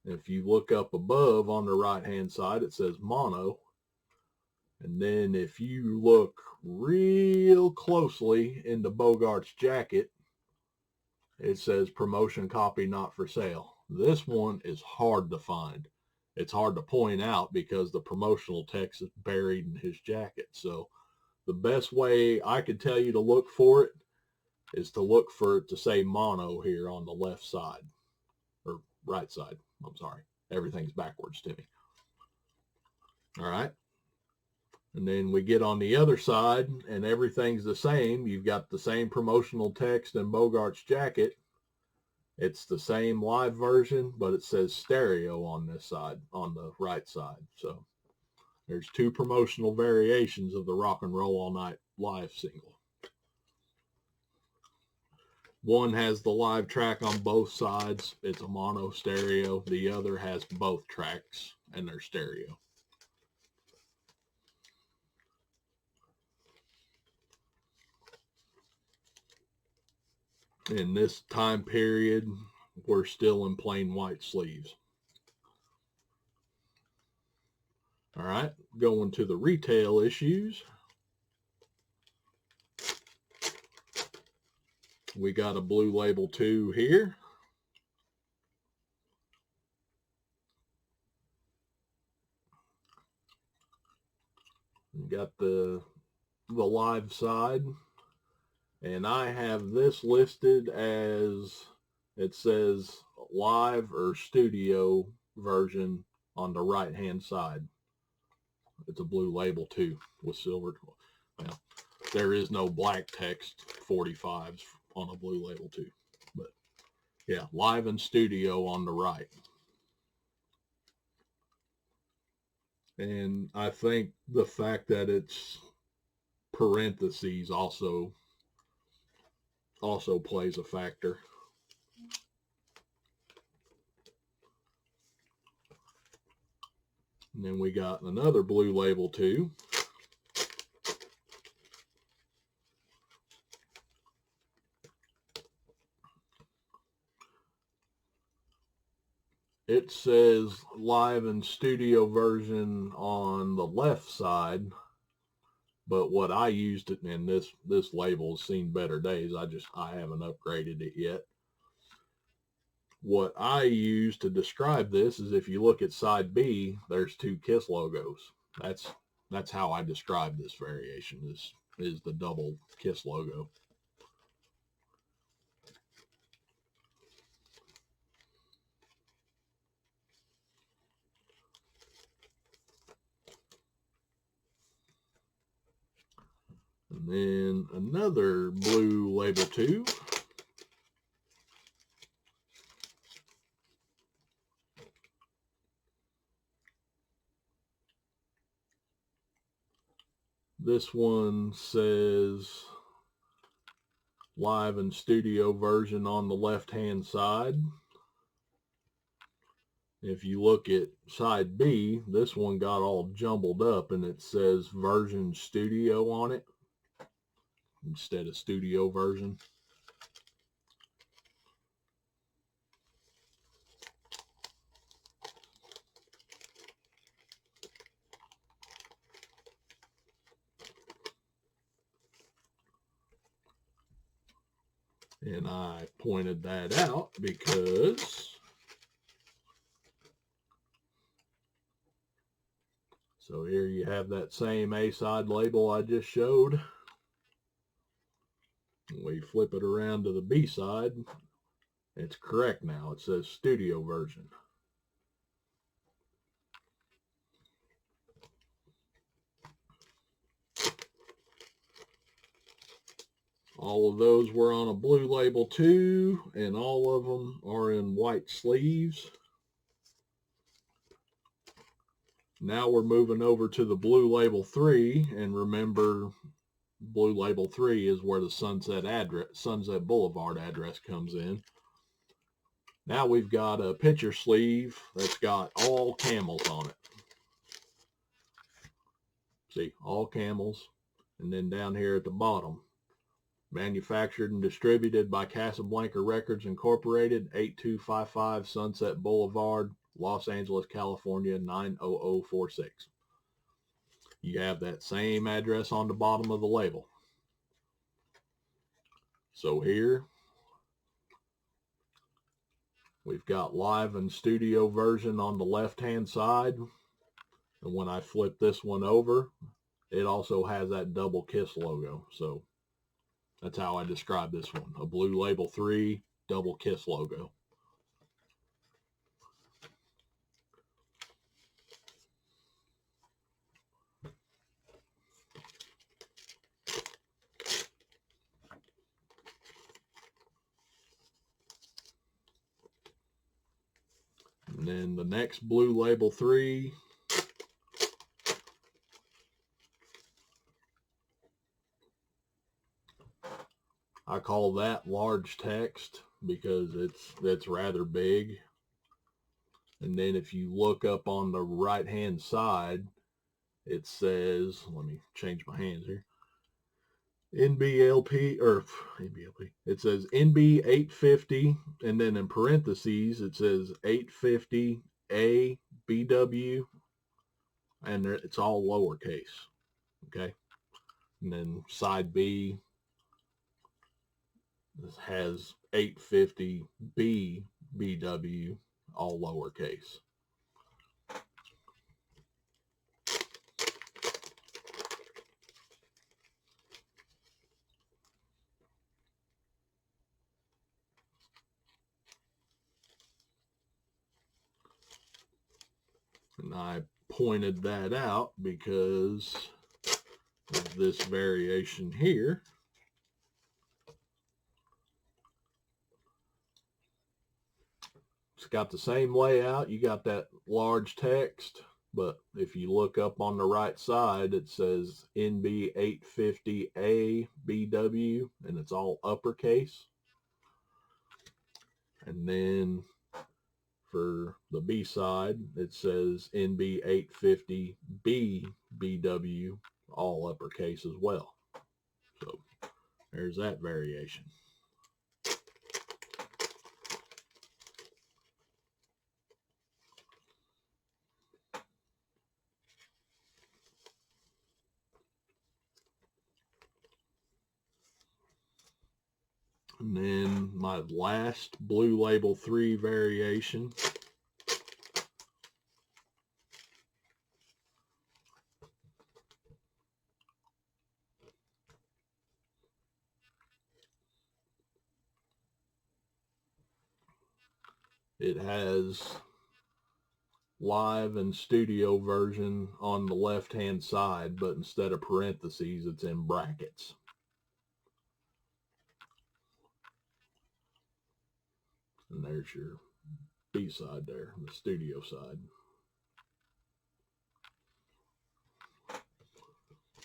If you look up above on the right-hand side, it says mono. And then if you look real closely into Bogart's jacket, it says promotion copy not for sale. This one is hard to find. It's hard to point out because the promotional text is buried in his jacket. So the best way I could tell you to look for it is to look for it to say mono here on the left side, or right side. I'm sorry. Everything's backwards to me. All right. And then we get on the other side and everything's the same. You've got the same promotional text in Bogart's jacket. It's the same live version, but it says stereo on this side, on the right side. So there's 2 promotional variations of the Rock and Roll All Night live single. One has the live track on both sides. It's a mono stereo. The other has both tracks and they're stereo. In this time period, we're still in plain white sleeves. All right, going to the retail issues. We got a blue label 2 here. We got the live side. And I have this listed as, it says live or studio version on the right-hand side. It's a blue label 2 with silver. Well, there is no black text 45s on a blue label 2. But yeah, live and studio on the right. And I think the fact that it's parentheses also plays a factor. And then we got another blue label 2. it says live and studio version on the left side, but what I used it, and this label has seen better days. I haven't upgraded it yet. What I use to describe this is if you look at side B, there's 2 KISS logos. That's how I describe this variation, is the double KISS logo. And then another blue label 2. This one says live and studio version on the left-hand side. If you look at side B, this one got all jumbled up and it says version studio on it instead of studio version. And I pointed that out because so here you have that same A-side label I just showed. We flip it around to the B-side. It's correct now. It says studio version. All of those were on a blue label too, and all of them are in white sleeves. Now we're moving over to the blue label 3, and remember, blue label 3 is where the Sunset Boulevard address comes in. Now we've got a picture sleeve that's got all camels on it. See, all camels. And then down here at the bottom, manufactured and distributed by Casablanca Records Incorporated, 8255 Sunset Boulevard, Los Angeles, California, 90046. You have that same address on the bottom of the label. So here, we've got live and studio version on the left-hand side. And when I flip this one over, it also has that double KISS logo. So that's how I describe this one. A blue label 3, double KISS logo. And then the next blue label 3, I call that large text because it's rather big. And then if you look up on the right hand side, it says, let me change my hands here, NBLP, it says NB 850, and then in parentheses it says 850 A BW, and it's all lowercase. Okay, and then side B has 850 B BW, all lowercase. And I pointed that out because of this variation here. It's got the same layout. You got that large text, but if you look up on the right side, it says NB 850A BW, and it's all uppercase. And then for the B side, it says NB 850B BW, all uppercase as well. So there's that variation. And then my last Blue Label 3 variation. It has live and studio version on the left-hand side, but instead of parentheses, it's in brackets. And there's your B-side there, the studio side.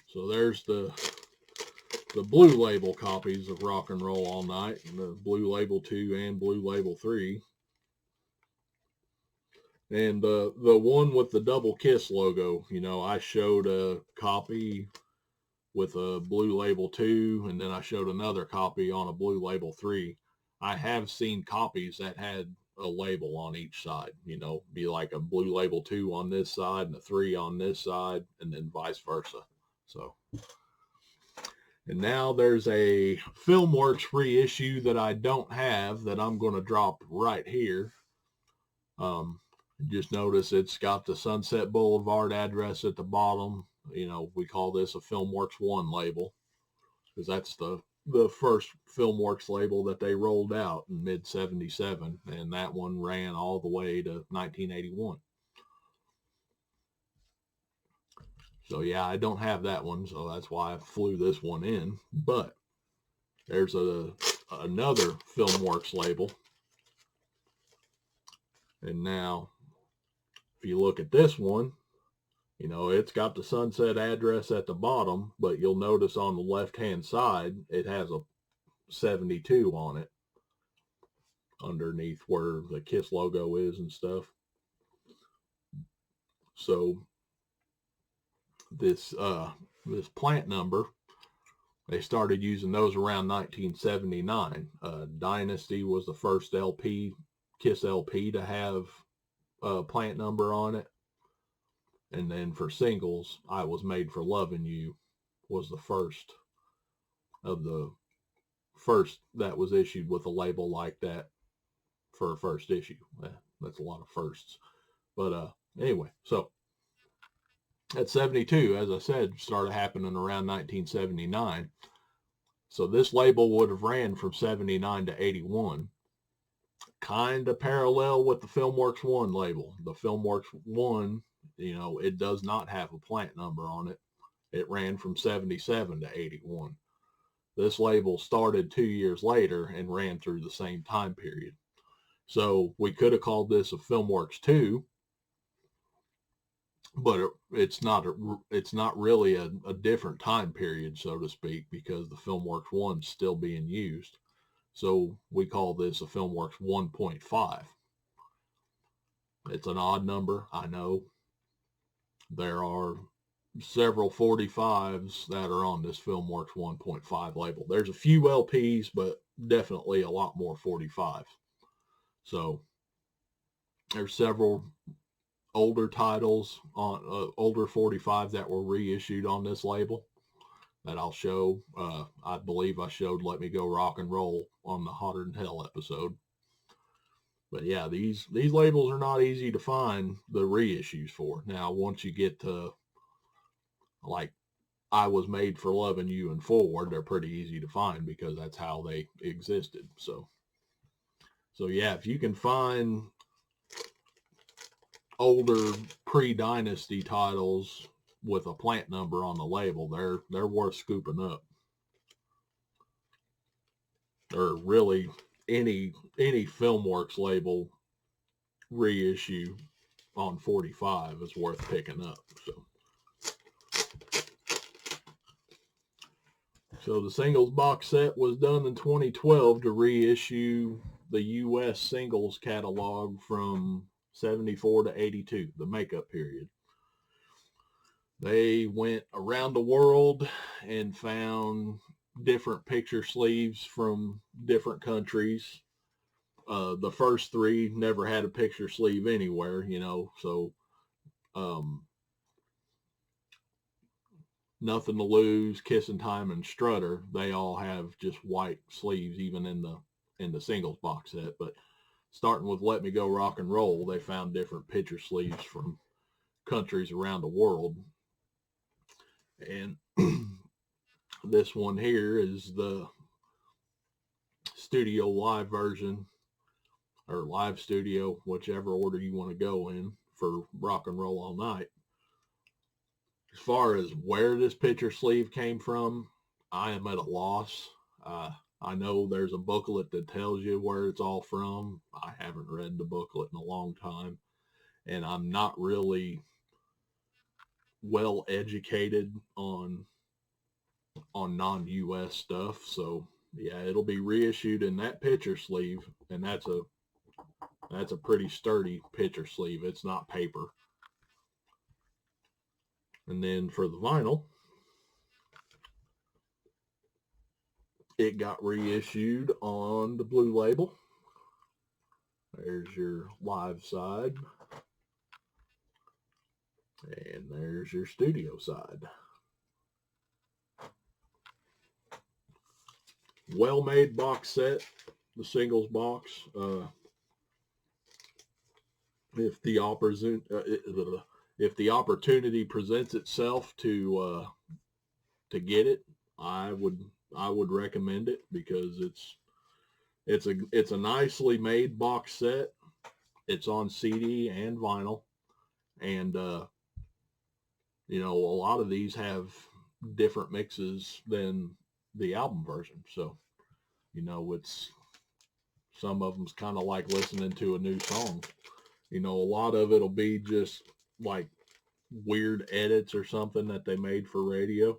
So there's the Blue Label copies of Rock and Roll All Night, and the Blue Label 2 and Blue Label 3. And the one with the double Kiss logo, you know, I showed a copy with a Blue Label 2, and then I showed another copy on a Blue Label 3. I have seen copies that had a label on each side, you know, be like a Blue Label 2 on this side and a 3 on this side, and then vice versa. So, and now there's a Filmworks reissue that I don't have that I'm going to drop right here. Just notice it's got the Sunset Boulevard address at the bottom. You know, we call this a Filmworks 1 label because that's the first Filmworks label that they rolled out in mid-77, and that one ran all the way to 1981. So yeah, I don't have that one, so that's why I flew this one in. But there's another Filmworks label. And now, if you look at this one, you know, it's got the Sunset address at the bottom, but you'll notice on the left-hand side, it has a 72 on it underneath where the Kiss logo is and stuff. So this plant number, they started using those around 1979. Dynasty was the first LP, Kiss LP, to have a plant number on it. And then for singles, I Was Made for Loving You was the first of the first that was issued with a label like that for a first issue. That's a lot of firsts. But anyway, so at 72, as I said, started happening around 1979. So this label would have ran from 79 to 81. Kind of parallel with the Filmworks 1 label. The Filmworks 1, you know, it does not have a plant number on it. It ran from 77 to 81. This label started 2 years later and ran through the same time period. So we could have called this a Filmworks 2, but it's not really a different time period, so to speak, because the Filmworks 1 is still being used. So we call this a Filmworks 1.5. It's an odd number, I know. There are several 45s that are on this Filmworks 1.5 label. There's a few LPs, but definitely a lot more 45s. So there's several older titles on older 45s that were reissued on this label that I'll show. I believe I showed Let Me Go Rock and Roll on the Hotter Than Hell episode. But yeah, these labels are not easy to find the reissues for. Now, once you get to like I Was Made for Loving You and forward, they're pretty easy to find because that's how they existed. So yeah, if you can find older pre-Dynasty titles with a plant number on the label, they're worth scooping up. Or really any Filmworks label reissue on 45 is worth picking up. So the singles box set was done in 2012 to reissue the U.S. singles catalog from 74 to 82, the makeup period. They went around the world and found different picture sleeves from different countries. The first three never had a picture sleeve anywhere, you know, so Nothing to Lose, Kissing Time, and Strutter, they all have just white sleeves, even in the singles box set. But starting with Let Me Go Rock and Roll, they found different picture sleeves from countries around the world. And this one here is the studio live version, or live studio, whichever order you want to go in, for Rock and Roll All Night. As far as where this picture sleeve came from, I am at a loss. I know there's a booklet that tells you where it's all from. I haven't read the booklet in a long time, and I'm not really well educated on non-US stuff. So yeah, it'll be reissued in that picture sleeve, and that's a pretty sturdy picture sleeve. It's not paper. And then for the vinyl, it got reissued on the Blue Label. There's your live side. And there's your studio side. Well-made box set, the singles box. If the opportunity presents itself to get it, I would recommend it, because it's a nicely made box set. It's on CD and vinyl, and you know, a lot of these have different mixes than the album version. So, you know, it's, some of them's kind of like listening to a new song. You know, a lot of it'll be just like weird edits or something that they made for radio.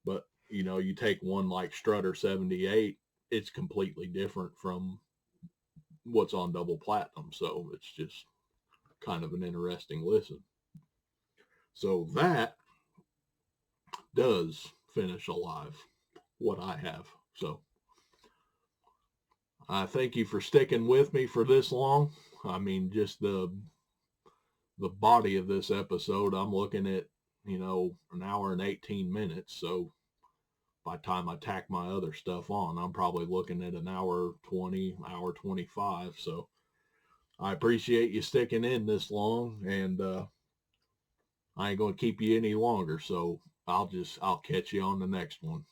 But, you know, you take one like Strutter 78, it's completely different from what's on Double Platinum. So it's just kind of an interesting listen. So that does finish Alive, what I have. So I thank you for sticking with me for this long. I mean, just the body of this episode, I'm looking at, you know, an hour and 18 minutes. So by the time I tack my other stuff on, I'm probably looking at an hour 20, hour 25. So I appreciate you sticking in this long, and I ain't going to keep you any longer. So I'll catch you on the next one.